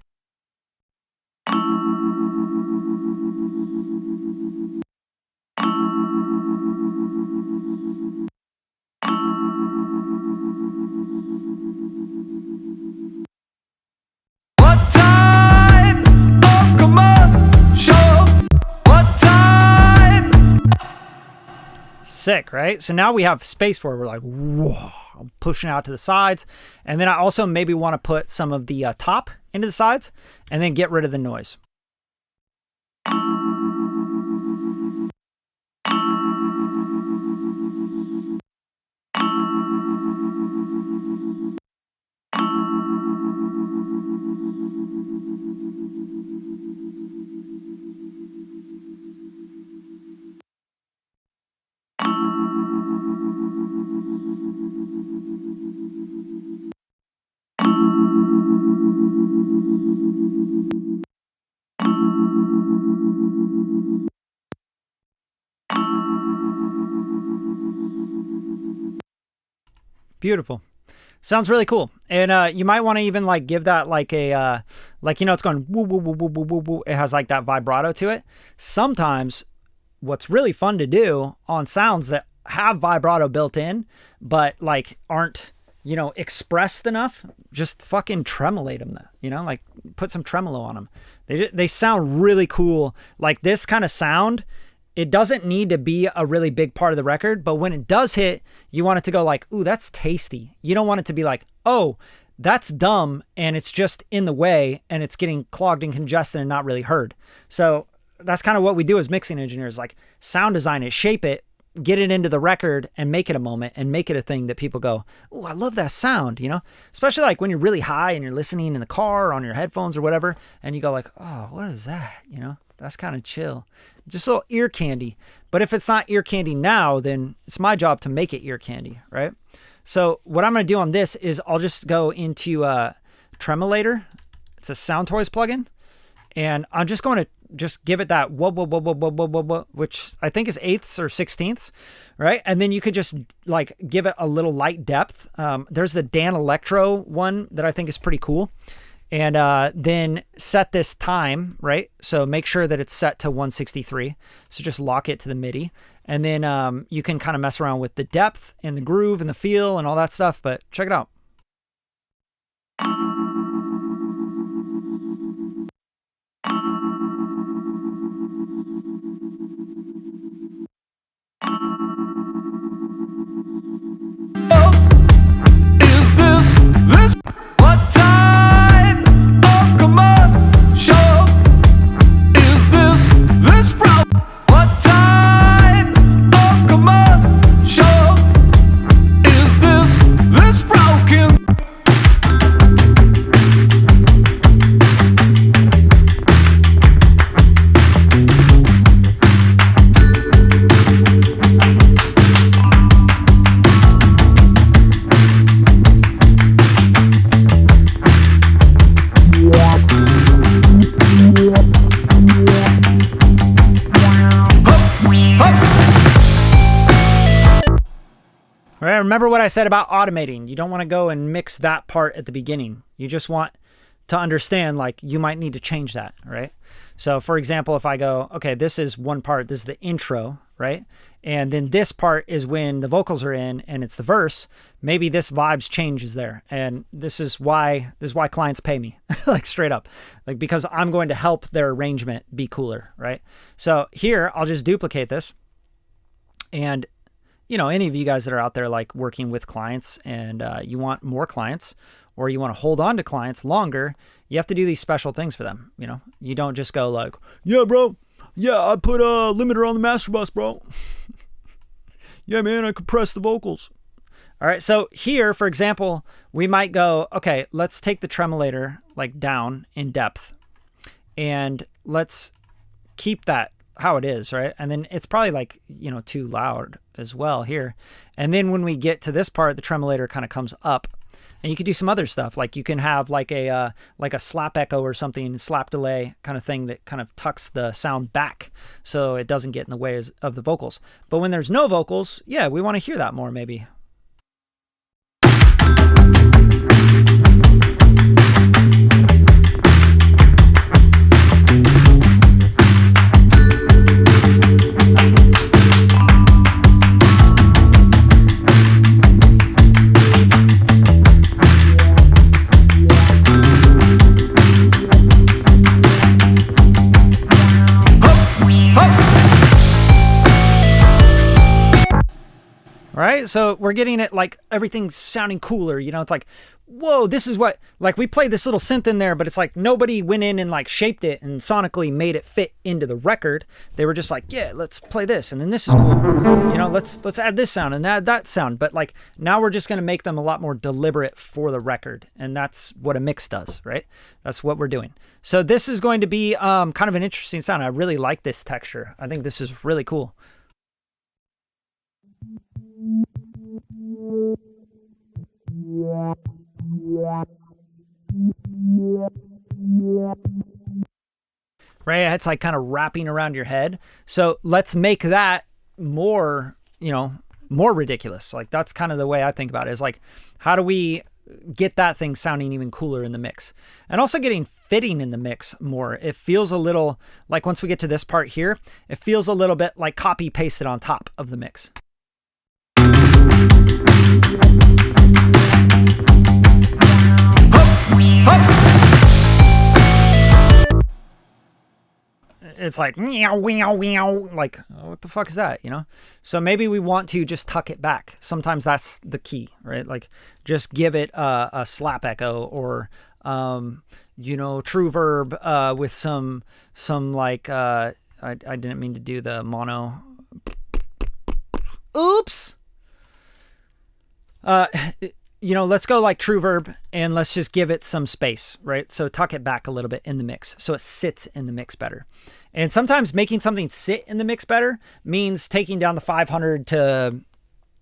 Speaker 2: What time? Oh, come on, show. What time?
Speaker 1: Sick, right? So now we have space for it. We're like, whoa, I'm pushing out to the sides. And then I also maybe want to put some of the top into the sides and then get rid of the noise. Beautiful. Sounds really cool. And you might want to even like give that like a, like, you know, it's going woo, woo, woo, woo, woo, woo, woo. It has like that vibrato to it. Sometimes what's really fun to do on sounds that have vibrato built in, but like aren't, you know, expressed enough, just fucking tremolate them, you know, like put some tremolo on them. They sound really cool. Like this kind of sound, it doesn't need to be a really big part of the record, but when it does hit, you want it to go like, ooh, that's tasty. You don't want it to be like, oh, that's dumb and it's just in the way and it's getting clogged and congested and not really heard. So that's kind of what we do as mixing engineers, like sound design it, shape it, get it into the record and make it a moment and make it a thing that people go, oh, I love that sound, you know, especially like when you're really high and you're listening in the car or on your headphones or whatever. And you go like, oh, what is that? You know, that's kind of chill. Just a little ear candy. But if it's not ear candy now, then it's my job to make it ear candy, right? So what I'm going to do on this is I'll just go into Tremolator. It's a Sound Toys plugin. And I'm just going to just give it that whoa, whoa, whoa, whoa, whoa, whoa, whoa, whoa, which I think is eighths or sixteenths, right? And then you could just like give it a little light depth. There's the Dan Electro one that I think is pretty cool. And then set this time, right? So make sure that it's set to 163. So just lock it to the MIDI. And then you can kind of mess around with the depth and the groove and the feel and all that stuff. But check it out.
Speaker 2: Is this what time? Oh, come on, show. Is this bro? What time? Oh, come on, show. Is this broken?
Speaker 1: Right, remember what I said about automating. You don't want to go and mix that part at the beginning. You just want to understand, like, you might need to change that, right? So for example, if I go, okay, this is one part, this is the intro, right? And then this part is when the vocals are in and it's the verse, maybe this vibes changes there. And this is why clients pay me, like straight up, like, because I'm going to help their arrangement be cooler, right? So here, I'll just duplicate this. And, you know, any of you guys that are out there like working with clients and you want more clients, or you want to hold on to clients longer, you have to do these special things for them. You know, you don't just go like, yeah, bro. Yeah, I put a limiter on the master bus, bro. Yeah, man, I compress the vocals. All right. So here, for example, we might go, okay, let's take the tremolator like down in depth and let's keep that how it is, right? And then it's probably like, you know, too loud as well here. And then when we get to this part, the tremolator kind of comes up. And you could do some other stuff, like you can have like a slap echo or something, slap delay kind of thing that kind of tucks the sound back so it doesn't get in the way of the vocals. But when there's no vocals, yeah, we want to hear that more maybe. Right? So we're getting it like everything's sounding cooler. You know, it's like, whoa, this is what, like we played this little synth in there, but it's like nobody went in and like shaped it and sonically made it fit into the record. They were just like, yeah, let's play this. And then this is cool. You know, let's add this sound and add that sound. But like now we're just going to make them a lot more deliberate for the record. And that's what a mix does, right? That's what we're doing. So this is going to be kind of an interesting sound. I really like this texture. I think this is really cool. Right? It's like kind of wrapping around your head. So let's make that more, you know, more ridiculous. Like that's kind of the way I think about it, is like, how do we get that thing sounding even cooler in the mix? And also getting fitting in the mix more. It feels a little like, once we get to this part here, it feels a little bit like copy pasted on top of the mix. It's like meow, meow, meow. Like, oh, what the fuck is that? You know? So maybe we want to just tuck it back. Sometimes that's the key, right? Like, just give it a slap echo, or you know, true verb with some like I didn't mean to do the mono. Oops. You know, let's go like true verb and let's just give it some space, right? So tuck it back a little bit in the mix so it sits in the mix better. And sometimes making something sit in the mix better means taking down the 500 to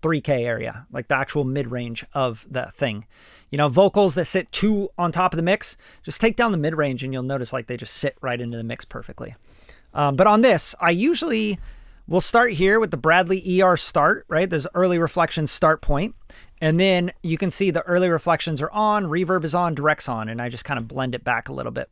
Speaker 1: 3K area, like the actual mid-range of that thing. You know, vocals that sit too on top of the mix, just take down the mid-range and you'll notice like they just sit right into the mix perfectly. But on this, I usually will start here with the Bradley ER start, right? There's early reflection start point. And then you can see the early reflections are on, reverb is on, direct's on, and I just kind of blend it back a little bit.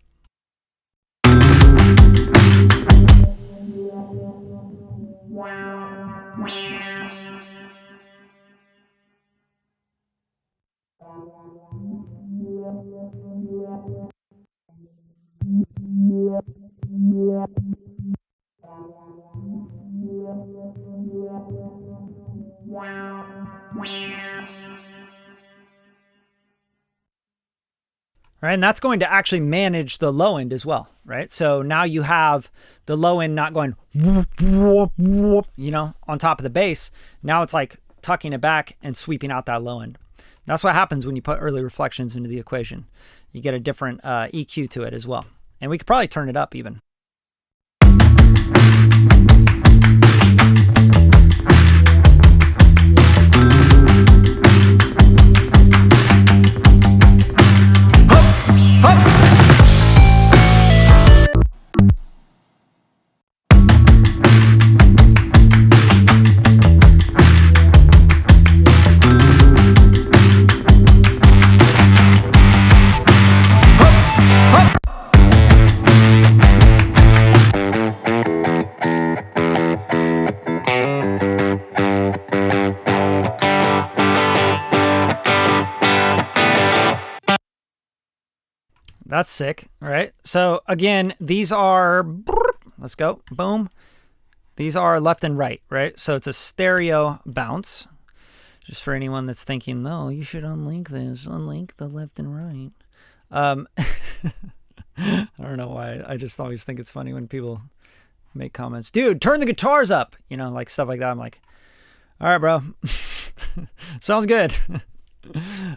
Speaker 1: Right, and that's going to actually manage the low end as well, right? So now you have the low end not going, whoop, whoop, whoop, you know, on top of the bass. Now it's like tucking it back and sweeping out that low end. That's what happens when you put early reflections into the equation. You get a different EQ to it as well. And we could probably turn it up even. That's sick, right? So again, these are, let's go, boom. These are left and right, right? So it's a stereo bounce. Just for anyone that's thinking, no, you should unlink this, unlink the left and right. I don't know why. I just always think it's funny when people make comments. Dude, turn the guitars up. You know, like stuff like that. I'm like, all right, bro. Sounds good.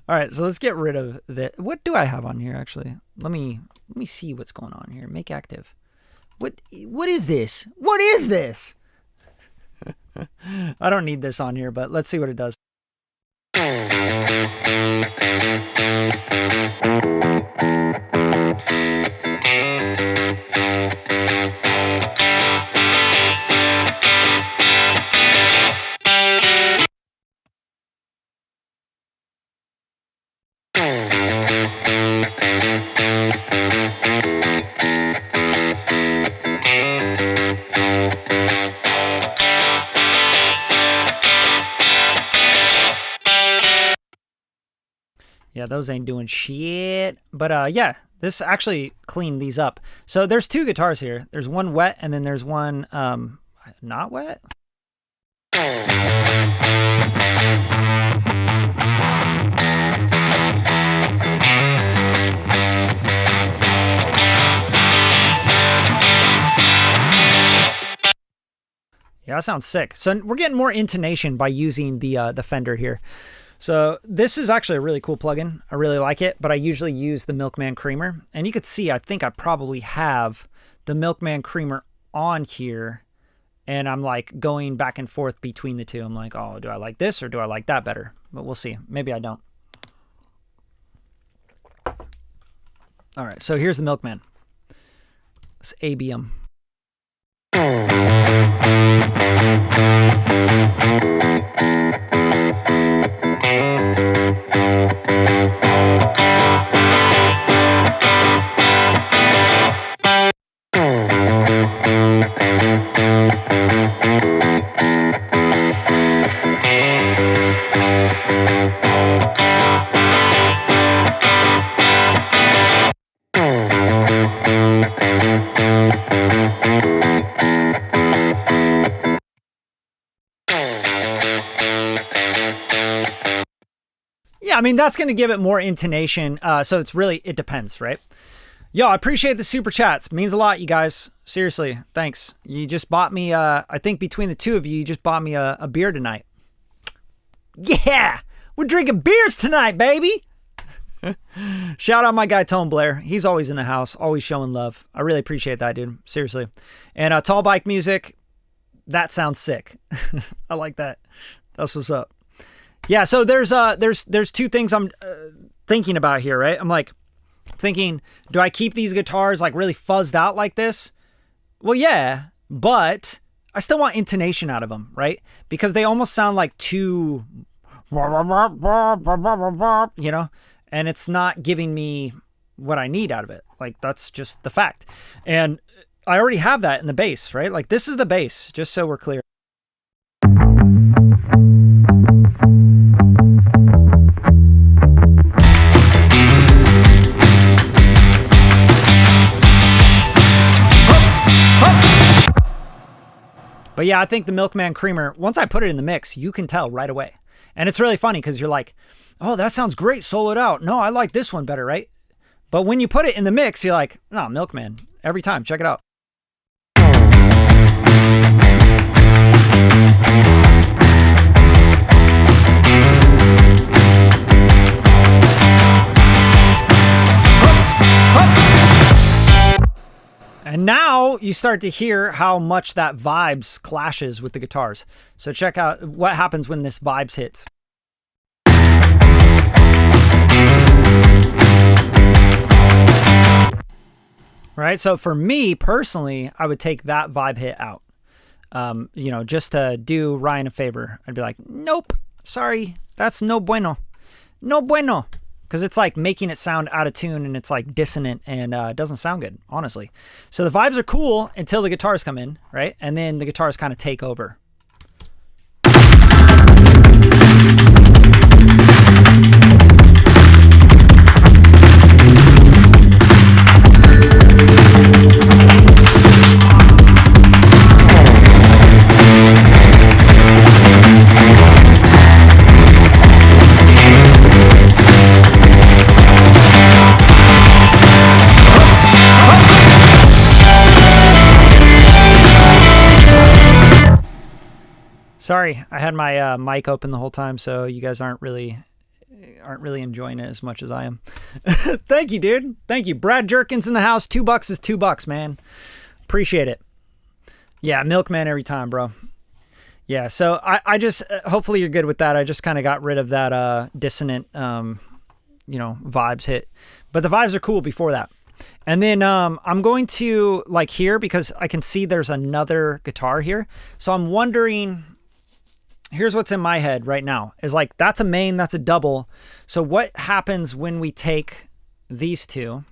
Speaker 1: All right, so let's get rid of that. What do I have on here, actually? Let me see what's going on here. Make active. What is this? What is this? I don't need this on here, but let's see what it does. Yeah, those ain't doing shit. But yeah, this actually cleaned these up. So there's two guitars here. There's one wet and then there's one not wet. Yeah, that sounds sick. So we're getting more intonation by using the Fender here. So this is actually a really cool plugin. I really like it, but I usually use the Milkman Creamer. And you could see, I think I probably have the Milkman Creamer on here. And I'm like going back and forth between the two. I'm like, oh, do I like this or do I like that better? But we'll see. Maybe I don't. All right, so here's the Milkman. Let's A-B 'em. Yeah, I mean, that's going to give it more intonation. So it's really, it depends, right? Yo, I appreciate the super chats. Means a lot, you guys. Seriously, thanks. You just bought me, I think between the two of you, you just bought me a beer tonight. Yeah, we're drinking beers tonight, baby. Shout out my guy, Tone Blair. He's always in the house, always showing love. I really appreciate that, dude. Seriously. And Tall Bike Music, that sounds sick. I like that. That's what's up. Yeah, so there's two things I'm thinking about here, right? I'm like thinking, do I keep these guitars like really fuzzed out like this? Well, yeah, but I still want intonation out of them, right? Because they almost sound like too, you know, and it's not giving me what I need out of it. Like, that's just the fact. And I already have that in the bass, right? Like, this is the bass, just so we're clear. But yeah, I think the Milkman Creamer, once I put it in the mix, you can tell right away. And it's really funny because you're like, oh, that sounds great, soloed out. No, I like this one better, right? But when you put it in the mix, you're like, no, Milkman. Every time, check it out. And now you start to hear how much that vibes clashes with the guitars. So check out what happens when this vibes hits. Right, so for me personally, I would take that vibe hit out. You know, just to do Ryan a favor. I'd be like, nope, sorry, that's no bueno. No bueno. Because it's like making it sound out of tune and it's like dissonant and it doesn't sound good, honestly. So the vibes are cool until the guitars come in, right? And then the guitars kind of take over. Sorry, I had my mic open the whole time, so you guys aren't really enjoying it as much as I am. Thank you, dude. Thank you. Brad Jerkins in the house. $2 is $2, man. Appreciate it. Yeah, milkman every time, bro. Yeah, so I just, hopefully you're good with that. I just kind of got rid of that dissonant, vibes hit. But the vibes are cool before that. And then I'm going to, like, here, because I can see there's another guitar here. So I'm wondering, here's what's in my head right now, is like, that's a main, that's a double. So what happens when we take these two?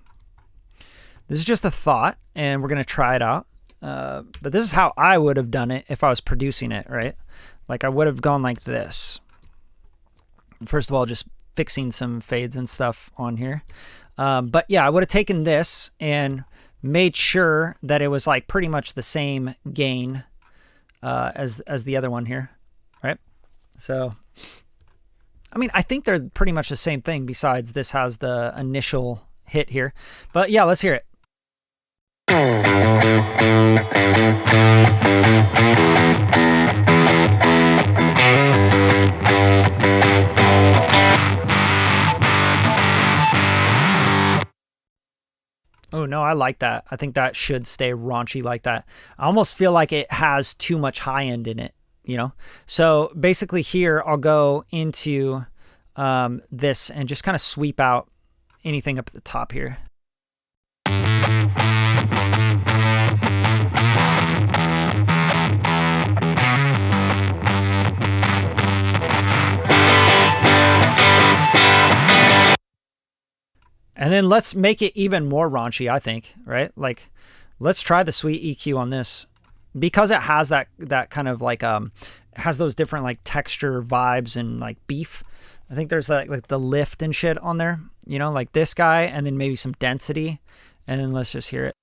Speaker 1: This is just a thought, and we're going to try it out. But this is how I would have done it if I was producing it, right? Like, I would have gone like this. First of all, just fixing some fades and stuff on here. But yeah, I would have taken this and made sure that it was like pretty much the same gain as the other one here, right? So, I mean, I think they're pretty much the same thing, besides this has the initial hit here. But yeah, let's hear it. Oh no, I like that. I think that should stay raunchy like that. I almost feel like it has too much high end in it, you know? So basically here, I'll go into this and just kind of sweep out anything up at the top here. And then let's make it even more raunchy, I think, right? Like, let's try the sweet EQ on this, because it has that kind of like, has those different like texture vibes and like beef. I think there's like the lift and shit on there, you know, like this guy, and then maybe some density. And then let's just hear it.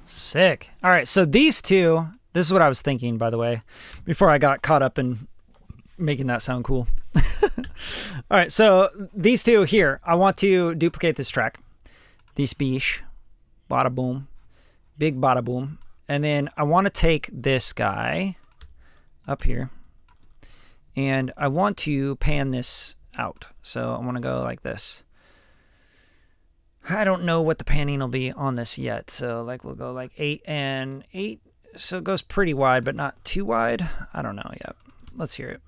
Speaker 1: Sick. All right, so these two, this is what I was thinking, by the way, before I got caught up in making that sound cool. All right, so these two here, I want to duplicate this track. This bish, bada boom, big bada boom. And then I want to take this guy up here, and I want to pan this out. So I want to go like this. I don't know what the panning will be on this yet. So like we'll go like 8 and 8. So it goes pretty wide, but not too wide. I don't know yet. Let's hear it.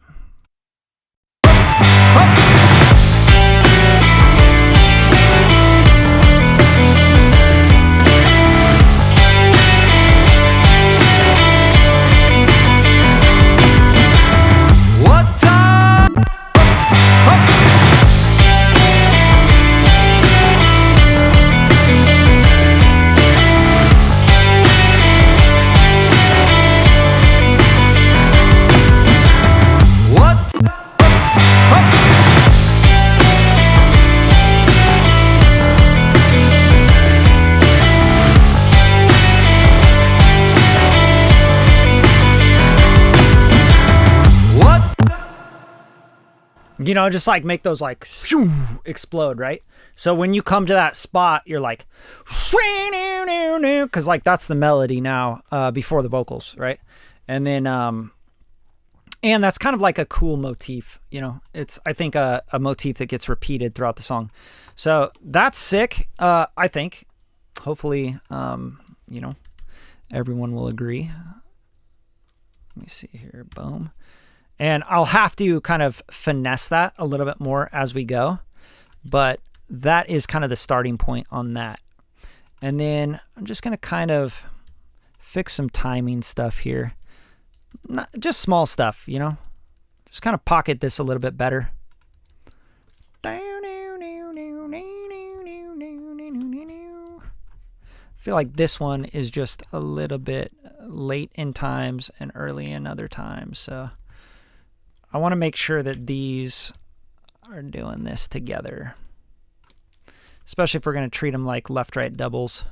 Speaker 1: You know, just like make those like shoo, explode, right? So when you come to that spot, you're like, because like that's the melody now before the vocals, right? And then, and that's kind of like a cool motif, you know. It's, I think, a motif that gets repeated throughout the song. So that's sick, I think. Hopefully, you know, everyone will agree. Let me see here. Boom. And I'll have to kind of finesse that a little bit more as we go. But that is kind of the starting point on that. And then I'm just going to kind of fix some timing stuff here. Not, just small stuff, you know. Just kind of pocket this a little bit better. I feel like this one is just a little bit late in times and early in other times. So I want to make sure that these are doing this together. Especially if we're going to treat them like left-right doubles.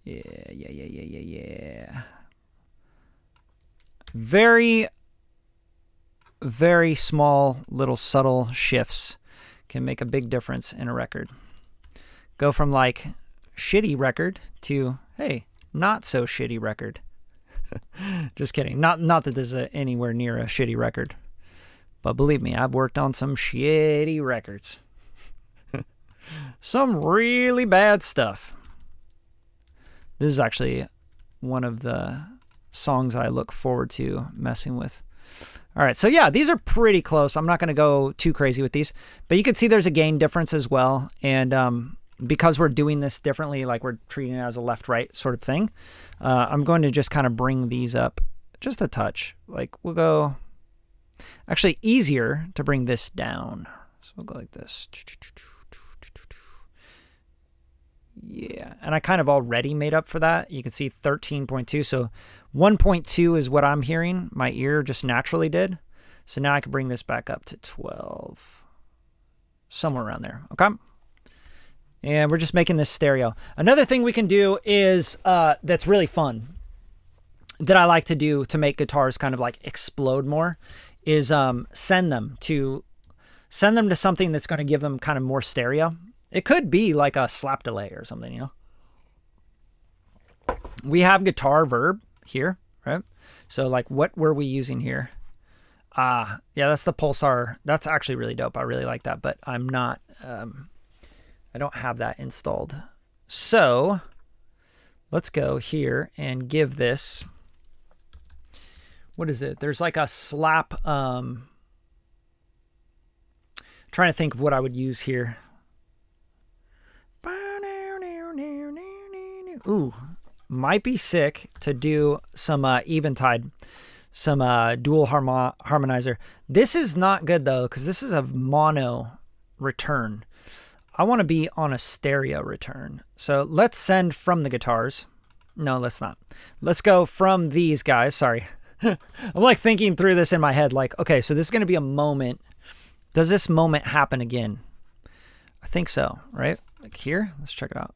Speaker 1: Yeah. Very, very small little subtle shifts can make a big difference in a record. Go from like shitty record to, hey, not so shitty record. Just kidding. Not that this is anywhere near a shitty record. But believe me, I've worked on some shitty records. Some really bad stuff. This is actually one of the songs I look forward to messing with. All right, so yeah, these are pretty close. I'm not going to go too crazy with these, but you can see there's a gain difference as well. And because we're doing this differently, like we're treating it as a left-right sort of thing, I'm going to just kind of bring these up just a touch. Like we'll go, actually easier to bring this down. So we'll go like this. Yeah, and I kind of already made up for that. You can see 13.2, so 1.2 is what I'm hearing. My ear just naturally did. So now I can bring this back up to 12. Somewhere around there, okay? And we're just making this stereo. Another thing we can do is, that's really fun, that I like to do to make guitars kind of like explode more, is send them to something that's going to give them kind of more stereo. It could be like a slap delay or something, you know. We have guitar verb here, right? So like what were we using here? Yeah, that's the pulsar. That's actually really dope. I really like that, but I'm not, I don't have that installed. So let's go here and give this, what is it? There's like a slap, trying to think of what I would use here. Ooh, might be sick to do some eventide, some dual harmonizer. This is not good though, because this is a mono return. I want to be on a stereo return. So let's send from the guitars. No, let's not. Let's go from these guys. Sorry. I'm like thinking through this in my head. Like, okay, so this is going to be a moment. Does this moment happen again? I think so, right? Like here, let's check it out.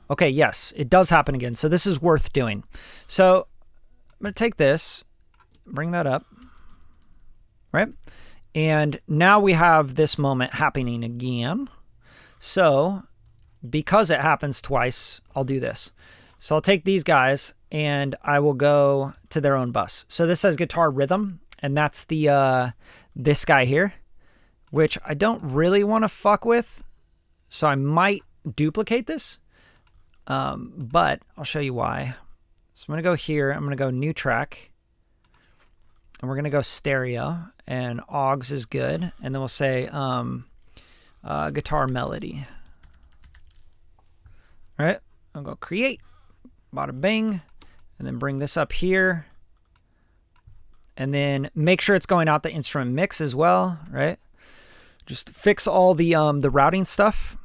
Speaker 1: Okay, yes, it does happen again. So this is worth doing. So I'm going to take this, bring that up, right? And now we have this moment happening again. So because it happens twice, I'll do this. So I'll take these guys and I will go to their own bus. So this says guitar rhythm, and that's the this guy here, which I don't really want to fuck with. So I might duplicate this. But I'll show you why. So I'm going to go here. I'm going to go new track. And we're going to go stereo. And augs is good. And then we'll say guitar melody. All right. I'll go create. Bada bing. And then bring this up here. And then make sure it's going out the instrument mix as well. Right. Just fix all the routing stuff.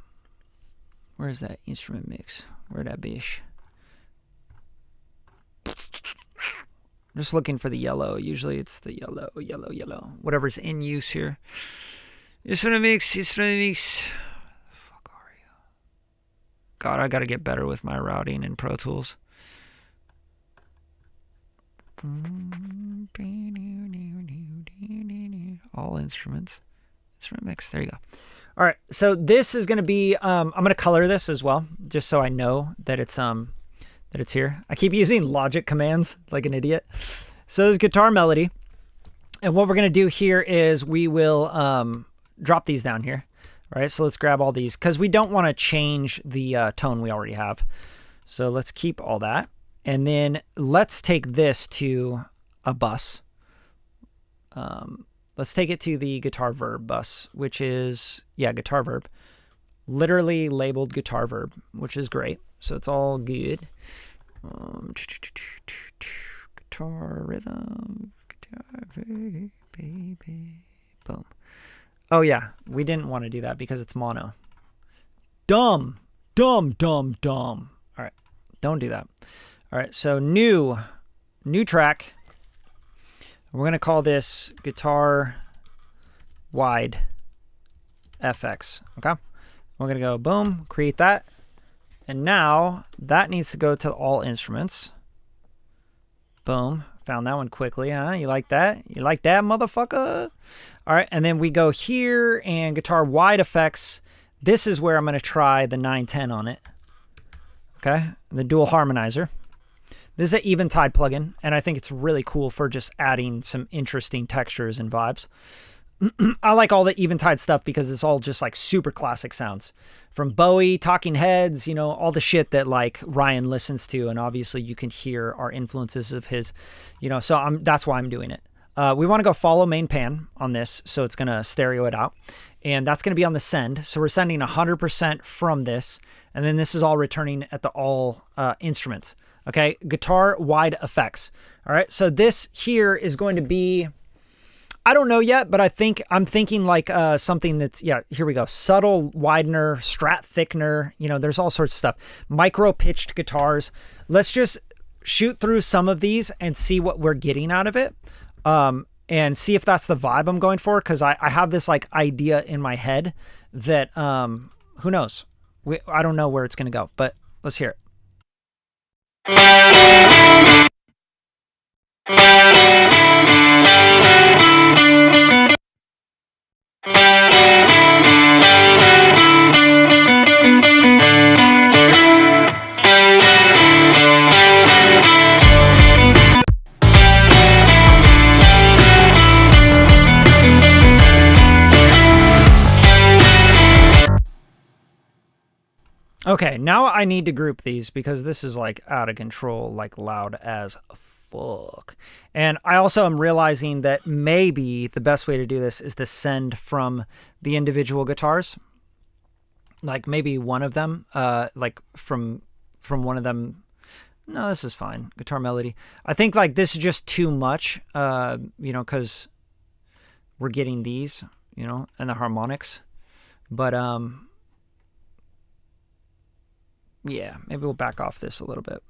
Speaker 1: Where is that instrument mix? Where'd that be? Just looking for the yellow. Usually it's the yellow. Whatever's in use here. Instrument mix. Fuck are you? God, I gotta get better with my routing in Pro Tools. All instruments. Instrument mix. There you go. All right. So this is going to be, I'm going to color this as well, just so I know that it's here. I keep using Logic commands like an idiot. So there's guitar melody. And what we're going to do here is we will drop these down here. All right. So let's grab all these because we don't want to change the tone we already have. So let's keep all that. And then let's take this to a bus. Let's take it to the guitar verb bus, which is, yeah, guitar verb. Literally labeled guitar verb, which is great. So it's all good. Guitar rhythm, guitar baby, boom. Oh yeah, we didn't want to do that because it's mono. Dumb. All right, don't do that. All right, so new track. We're going to call this guitar wide FX, okay? We're going to go boom, create that. And now that needs to go to all instruments. Boom, found that one quickly, huh? You like that? You like that, motherfucker? All right, and then we go here and guitar wide effects. This is where I'm going to try the 910 on it, okay? The dual harmonizer. This is an Eventide plugin, and I think it's really cool for just adding some interesting textures and vibes. I like all the Eventide stuff because it's all just like super classic sounds. From Bowie, Talking Heads, you know, all the shit that like Ryan listens to, and obviously you can hear our influences of his, you know, so that's why I'm doing it. We want to go follow main pan on this, so it's going to stereo it out. And that's going to be on the send. So we're sending 100% from this, and then this is all returning at the all instruments. Okay, guitar wide effects. All right, so this here is going to be, I don't know yet, but I'm thinking like something that's, yeah, here we go. Subtle widener, strat thickener, you know, there's all sorts of stuff. Micro pitched guitars. Let's just shoot through some of these and see what we're getting out of it. And see if that's the vibe I'm going for. Cause I have this like idea in my head that, who knows? I don't know where it's going to go, but let's hear it. Okay, now I need to group these because this is like out of control, like loud as fuck. And I also am realizing that maybe the best way to do this is to send from the individual guitars. Like maybe one of them, like from one of them. No, this is fine. Guitar melody. I think like this is just too much, you know, because we're getting these, you know, and the harmonics. But, yeah, maybe we'll back off this a little bit.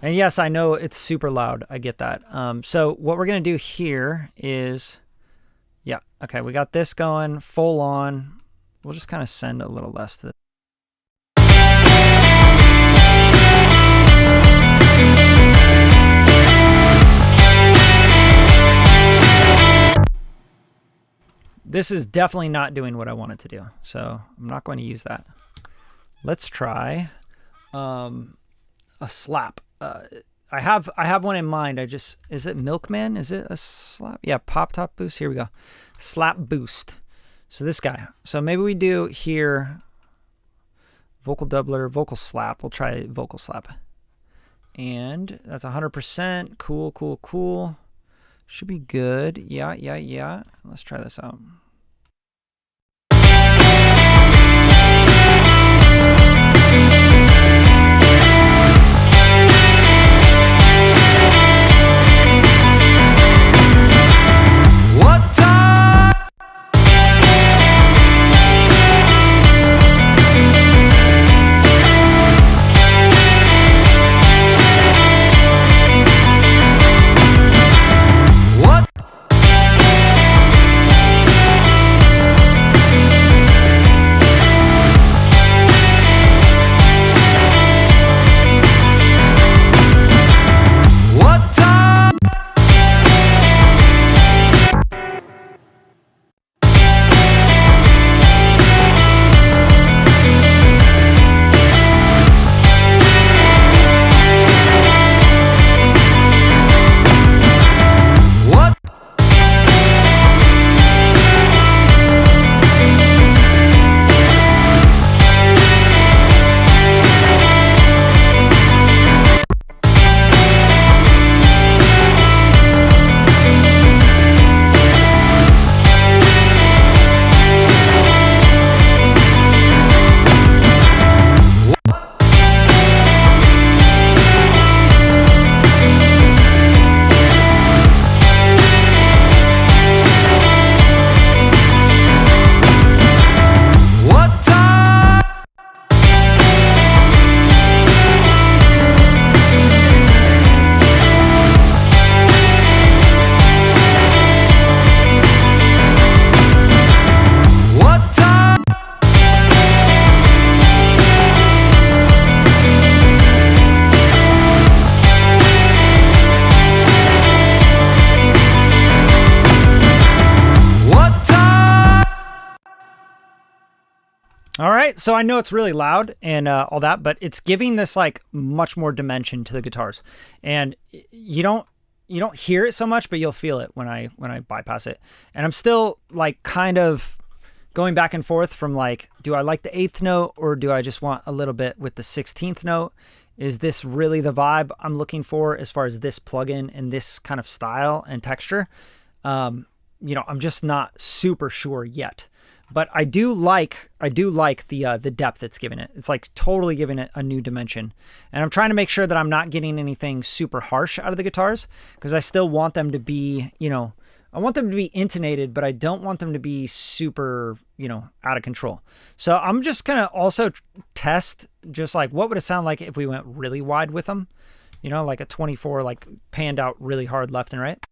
Speaker 1: And yes, I know it's super loud. I get that. So what we're going to do here is, yeah, okay, we got this going full on. We'll just kind of send a little less to this. This is definitely not doing what I want it to do, so I'm not going to use that. Let's try a slap. I have one in mind. Is it Milkman? Is it a slap? Yeah, pop top boost. Here we go. Slap boost. So this guy. So maybe we do here vocal doubler, vocal slap. We'll try vocal slap. And that's 100%. Cool. Should be good. Yeah. Let's try this out. All right, so I know it's really loud and all that, but it's giving this like much more dimension to the guitars, and you don't hear it so much, but you'll feel it when I bypass it. And I'm still like kind of going back and forth from like, do I like the 8th note or do I just want a little bit with the 16th note? Is this really the vibe I'm looking for as far as this plugin and this kind of style and texture? You know, I'm just not super sure yet. But I do like the depth it's giving it. It's like totally giving it a new dimension. And I'm trying to make sure that I'm not getting anything super harsh out of the guitars, because I still want them to be, you know, I want them to be intonated, but I don't want them to be super, you know, out of control. So I'm just going to also test just like what would it sound like if we went really wide with them, you know, like a 24, like panned out really hard left and right.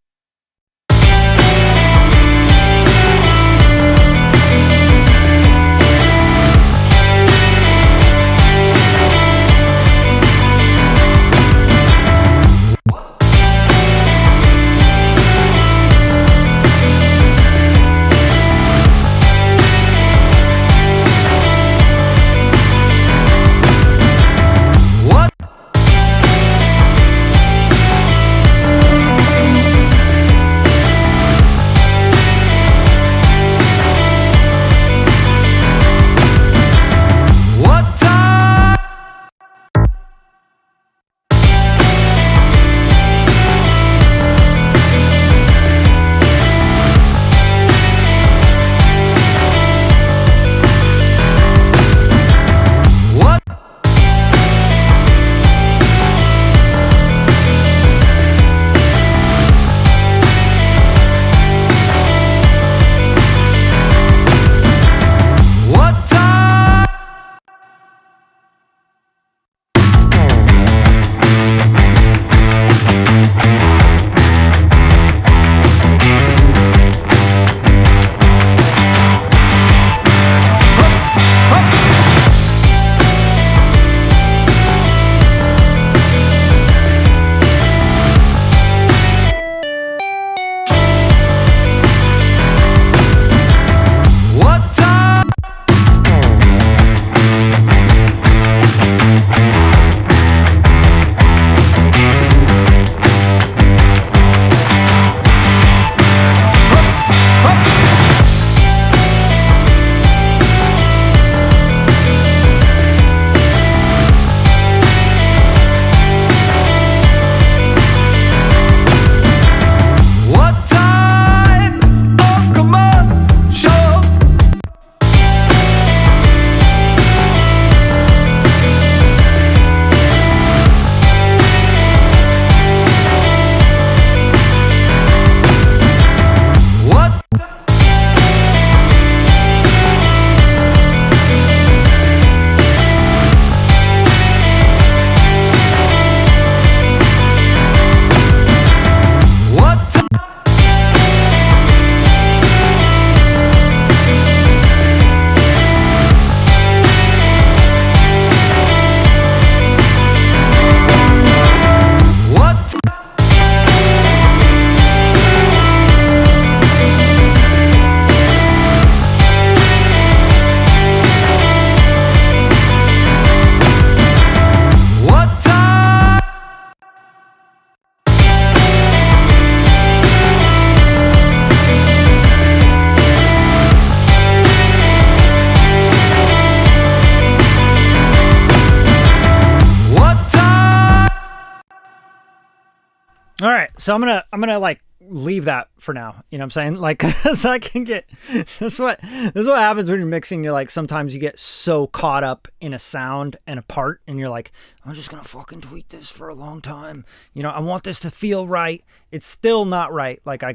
Speaker 1: All right, so I'm gonna like leave that for now. You know what I'm saying? Like, cause I can get this is what happens when you're mixing. You're like, sometimes you get so caught up in a sound and a part, and you're like, I'm just gonna fucking tweak this for a long time. You know, I want this to feel right. It's still not right. Like I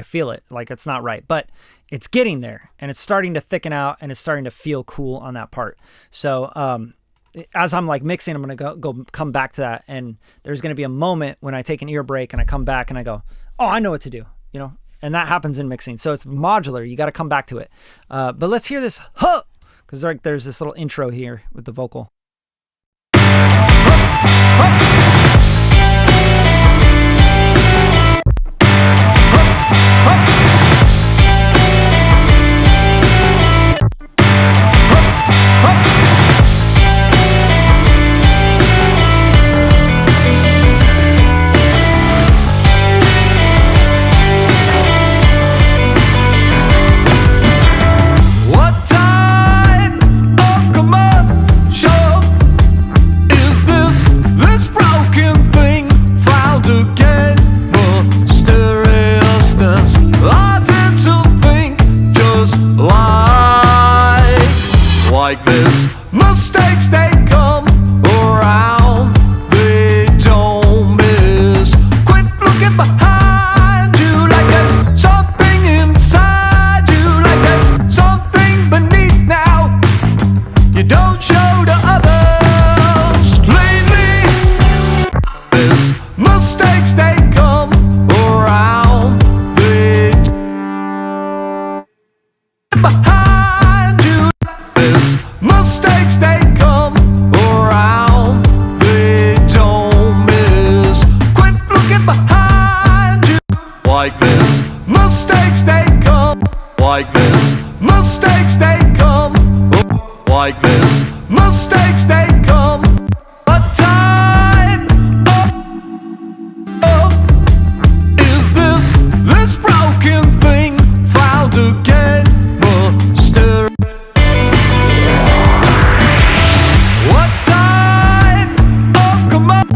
Speaker 1: feel it. Like it's not right, but it's getting there, and it's starting to thicken out, and it's starting to feel cool on that part. So as I'm like mixing, I'm gonna come back to that, and there's gonna be a moment when I take an ear break and I come back and I go, oh, I know what to do, you know, and that happens in mixing. So it's modular. You got to come back to it. But let's hear this, huh? Because like there's this little intro here with the vocal.
Speaker 2: like this. Mistakes, they come around, they don't miss. Quit looking behind you like there's something inside you, like there's something beneath now you don't show to others. Lately, this mistakes, they come around, they behind you. This mistakes, they come around, they don't miss. Quit looking behind you like this. Mistakes, they come like this. Mistakes, they come like this. Mistakes, they come. A time is this broken thing found again? Mustard. What time? Oh, come on.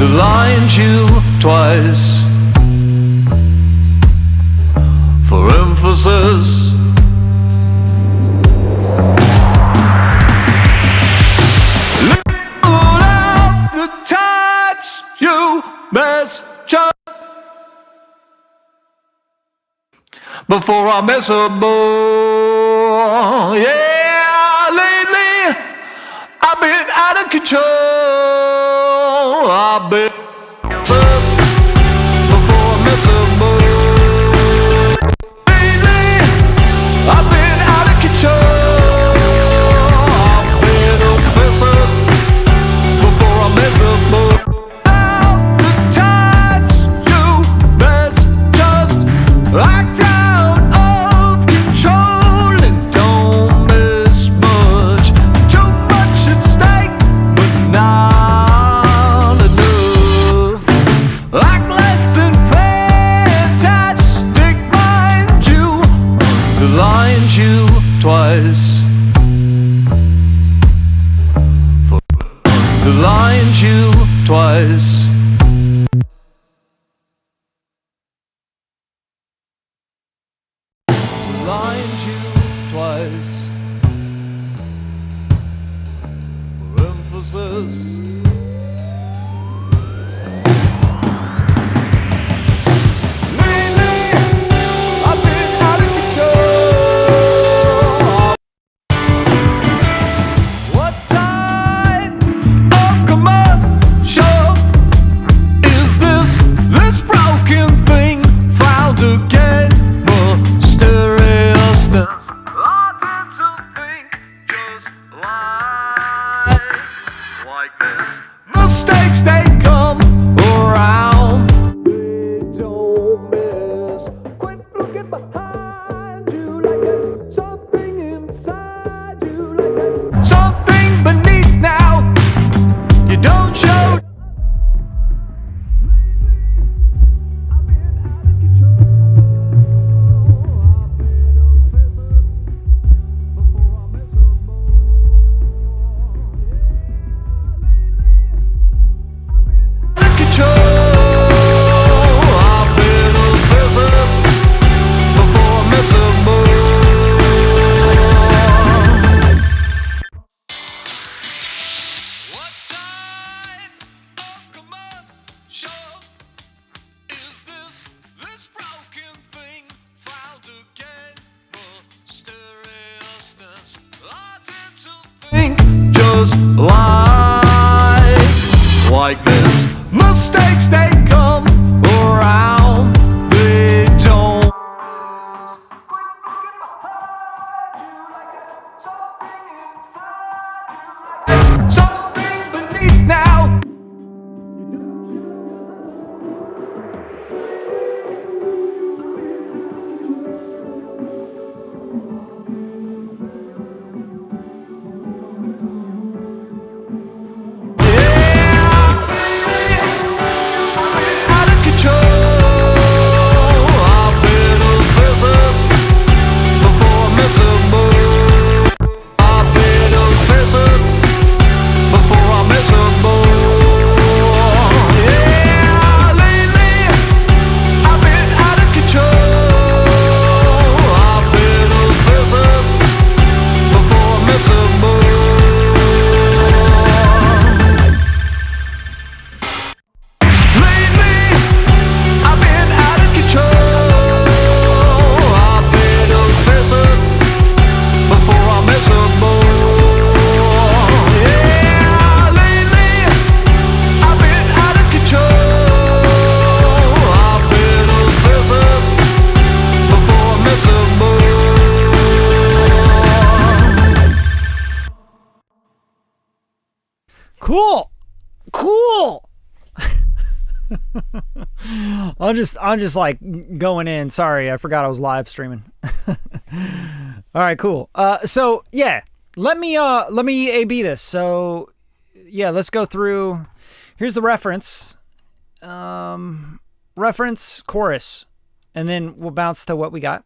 Speaker 2: to line you twice for emphasis. All of the types you mess up before I mess up more. Yeah, lately I've been out of control. I've been before I mess up more. Lately I've been out of control. I've been obsessive before I mess up more. All the times you mess just act out of control and don't miss much. Too much at stake, but not enough. Act less than fantastic, mind you. Underlined you twice. Underlined you twice. Underlined you twice for emphasis. Lately, I've been out of control. What type of commercial is this? This broken thing found again. Mysteriousness. I tend to think just like this. Mistakes, they come around. They don't miss. Quit looking behind you like there's something inside you, like there's something beneath now. You don't show. Just like this. Mistakes, they come around. They don't. Something beneath now.
Speaker 1: Cool. I'm just like going in. Sorry, I forgot I was live streaming. All right, cool. So yeah, let me A/B this. So yeah, let's go through. Here's the reference, reference, chorus, and then we'll bounce to what we got.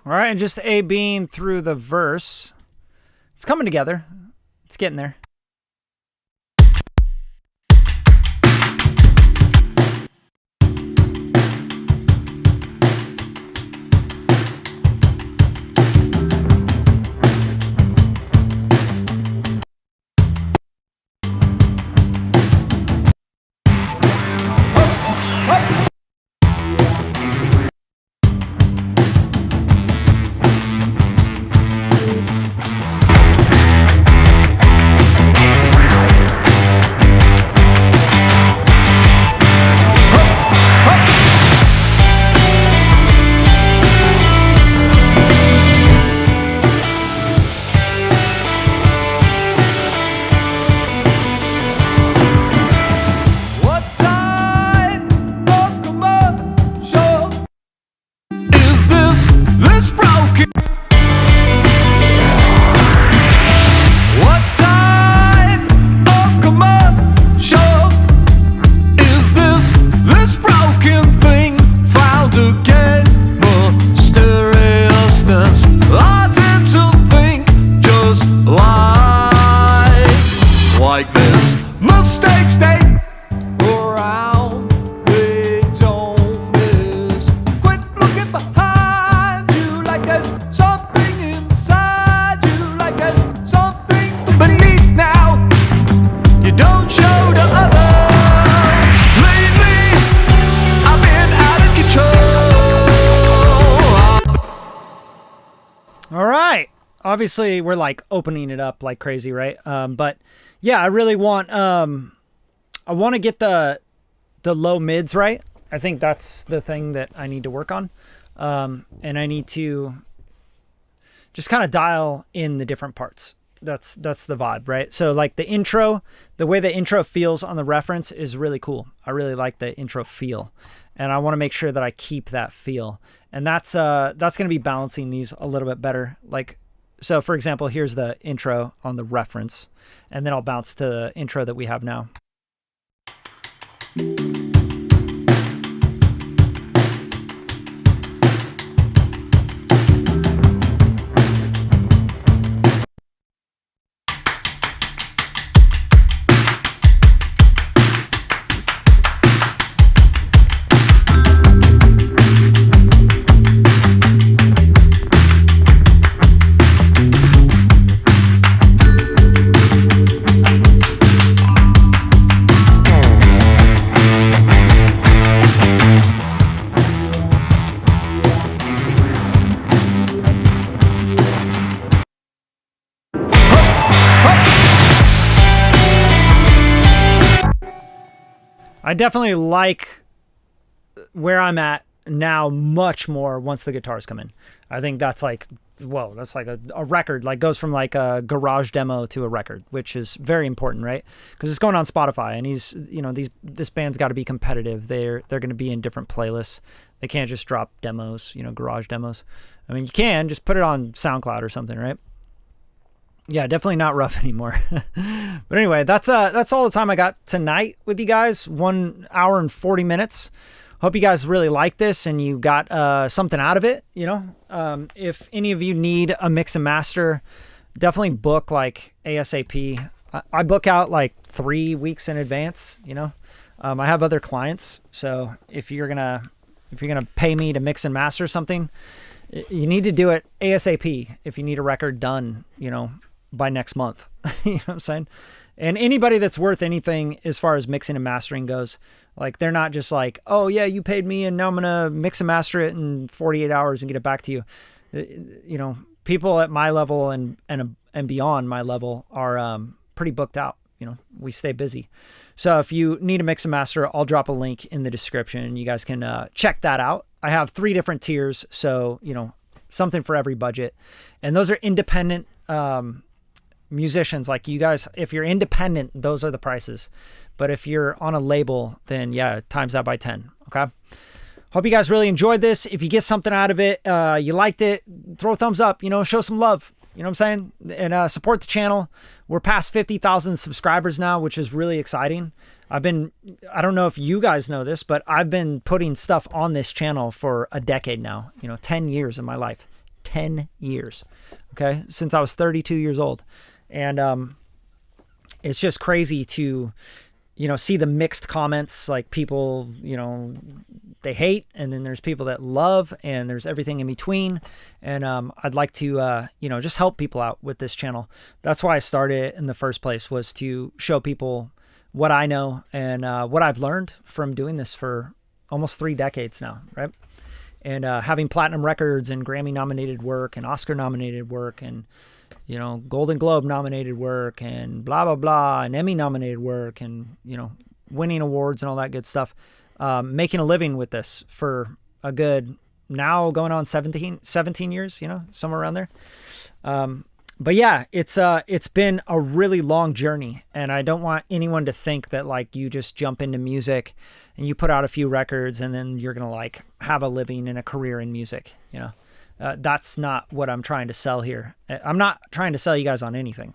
Speaker 1: All right, and just A-Bing through the verse. It's coming together. It's getting there.
Speaker 2: What type of commercial is this broken? What type of commercial is this broken thing? Found again, mysteriousness. I tend to think just like this. Mistakes they around, they don't miss. Quit looking behind you like there's something inside you, like there's something beneath now. You don't show to others. Lately, I've been out of control.
Speaker 1: All right. Obviously, we're like opening it up like crazy, right? But yeah, I really want I want to get the low mids right. I think that's the thing that I need to work on, and I need to just kind of dial in the different parts. That's the vibe, right? So like the intro, the way the intro feels on the reference is really cool. I really like the intro feel, and I want to make sure that I keep that feel. And that's going to be balancing these a little bit better. Like, so for example, here's the intro on the reference, and then I'll bounce to the intro that we have now. I definitely like where I'm at now much more once the guitars come in. I think that's like, whoa, that's like a record, like goes from like a garage demo to a record, which is very important, right? Because it's going on Spotify, and this band's got to be competitive. They're going to be in different playlists. They can't just drop demos, garage demos. I mean, you can just put it on SoundCloud or something, right? Yeah, definitely not rough anymore. But anyway, that's all the time I got tonight with you guys. 1 hour and 40 minutes. Hope you guys really like this and you got something out of it. If any of you need a mix and master, definitely book like ASAP. I book out like 3 weeks in advance. I have other clients, so if you're gonna pay me to mix and master something, you need to do it ASAP. If you need a record done, by next month. You know what I'm saying? And anybody that's worth anything as far as mixing and mastering goes, like they're not just like, oh yeah, you paid me and now I'm gonna mix and master it in 48 hours and get it back to you. People at my level and beyond my level are pretty booked out. We stay busy. So if you need a mix and master, I'll drop a link in the description and you guys can check that out. I have 3 different tiers, so something for every budget, and those are independent musicians like you guys. If you're independent, those are the prices, but if you're on a label, then yeah, times that by 10. Okay, hope you guys really enjoyed this. If you get something out of it, you liked it, throw a thumbs up, show some love, you know what I'm saying, and support the channel. We're past 50,000 subscribers now, which is really exciting. I don't know if you guys know this, but I've been putting stuff on this channel for a decade now, 10 years of my life. 10 years, okay, since I was 32 years old. And it's just crazy to, see the mixed comments, like people, they hate, and then there's people that love, and there's everything in between. And I'd like to, just help people out with this channel. That's why I started it in the first place, was to show people what I know and what I've learned from doing this for almost 3 decades now, right? And having platinum records and Grammy nominated work and Oscar nominated work and, Golden Globe nominated work and blah, blah, blah, and Emmy nominated work and, winning awards and all that good stuff. Making a living with this for a good, now going on 17 years, somewhere around there. But yeah, it's been a really long journey, and I don't want anyone to think that like you just jump into music and you put out a few records and then you're going to like have a living and a career in music. That's not what I'm trying to sell here. I'm not trying to sell you guys on anything.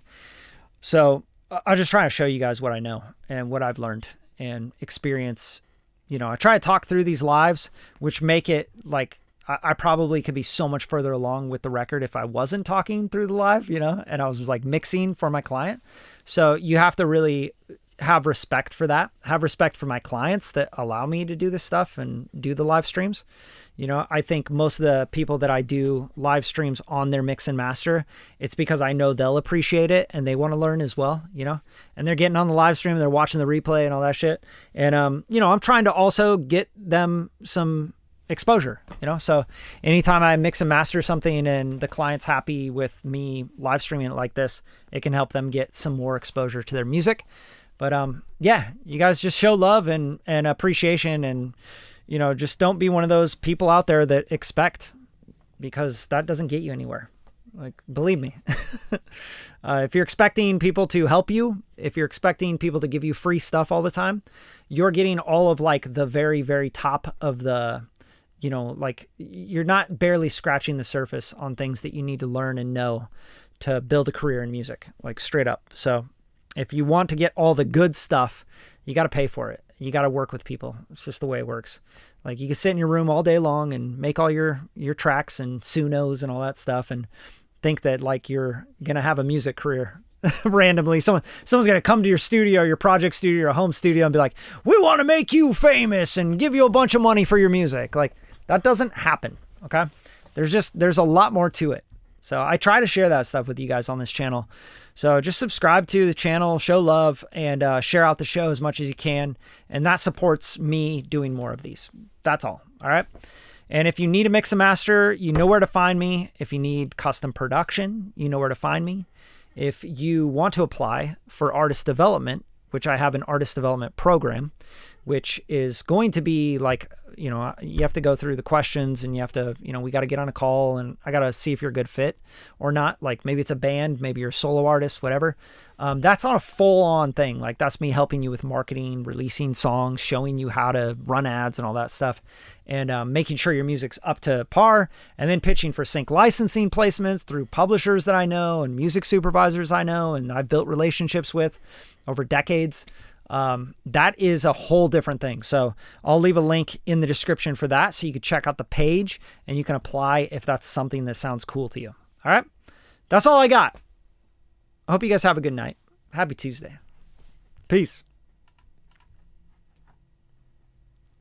Speaker 1: So I'm just trying to show you guys what I know and what I've learned and experience. I try to talk through these lives, which make it like I probably could be so much further along with the record if I wasn't talking through the live, and I was just like mixing for my client. So you have to really have respect for that, have respect for my clients that allow me to do this stuff and do the live streams. I think most of the people that I do live streams on their mix and master, it's because I know they'll appreciate it and they want to learn as well, and they're getting on the live stream, they're watching the replay and all that shit. And, I'm trying to also get them some exposure, so anytime I mix and master something and the client's happy with me live streaming it like this, it can help them get some more exposure to their music. But yeah, you guys just show love and appreciation, and just don't be one of those people out there that expect, because that doesn't get you anywhere. Like, believe me. If you're expecting people to help you, if you're expecting people to give you free stuff all the time, you're getting all of like the very, very top of the, like you're not barely scratching the surface on things that you need to learn and know to build a career in music, like straight up. So if you want to get all the good stuff, you got to pay for it. You got to work with people. It's just the way it works. Like, you can sit in your room all day long and make all your tracks and Sunos and all that stuff and think that like you're going to have a music career randomly. Someone's going to come to your studio, your project studio, your home studio, and be like, we want to make you famous and give you a bunch of money for your music. Like, that doesn't happen. Okay. There's a lot more to it. So I try to share that stuff with you guys on this channel. So just subscribe to the channel, show love, and share out the show as much as you can. And that supports me doing more of these. That's all. All right. And if you need a mix and master, you know where to find me. If you need custom production, you know where to find me. If you want to apply for artist development, which I have an artist development program, which is going to be like, you have to go through the questions and you have to, we got to get on a call and I got to see if you're a good fit or not. Like, maybe it's a band, maybe you're a solo artist, whatever. That's not a full on thing. Like, that's me helping you with marketing, releasing songs, showing you how to run ads and all that stuff, and making sure your music's up to par, and then pitching for sync licensing placements through publishers that I know and music supervisors I know and I've built relationships with over decades. That is a whole different thing. So I'll leave a link in the description for that, so you can check out the page and you can apply if that's something that sounds cool to you. All right. That's all I got. I hope you guys have a good night. Happy Tuesday. Peace.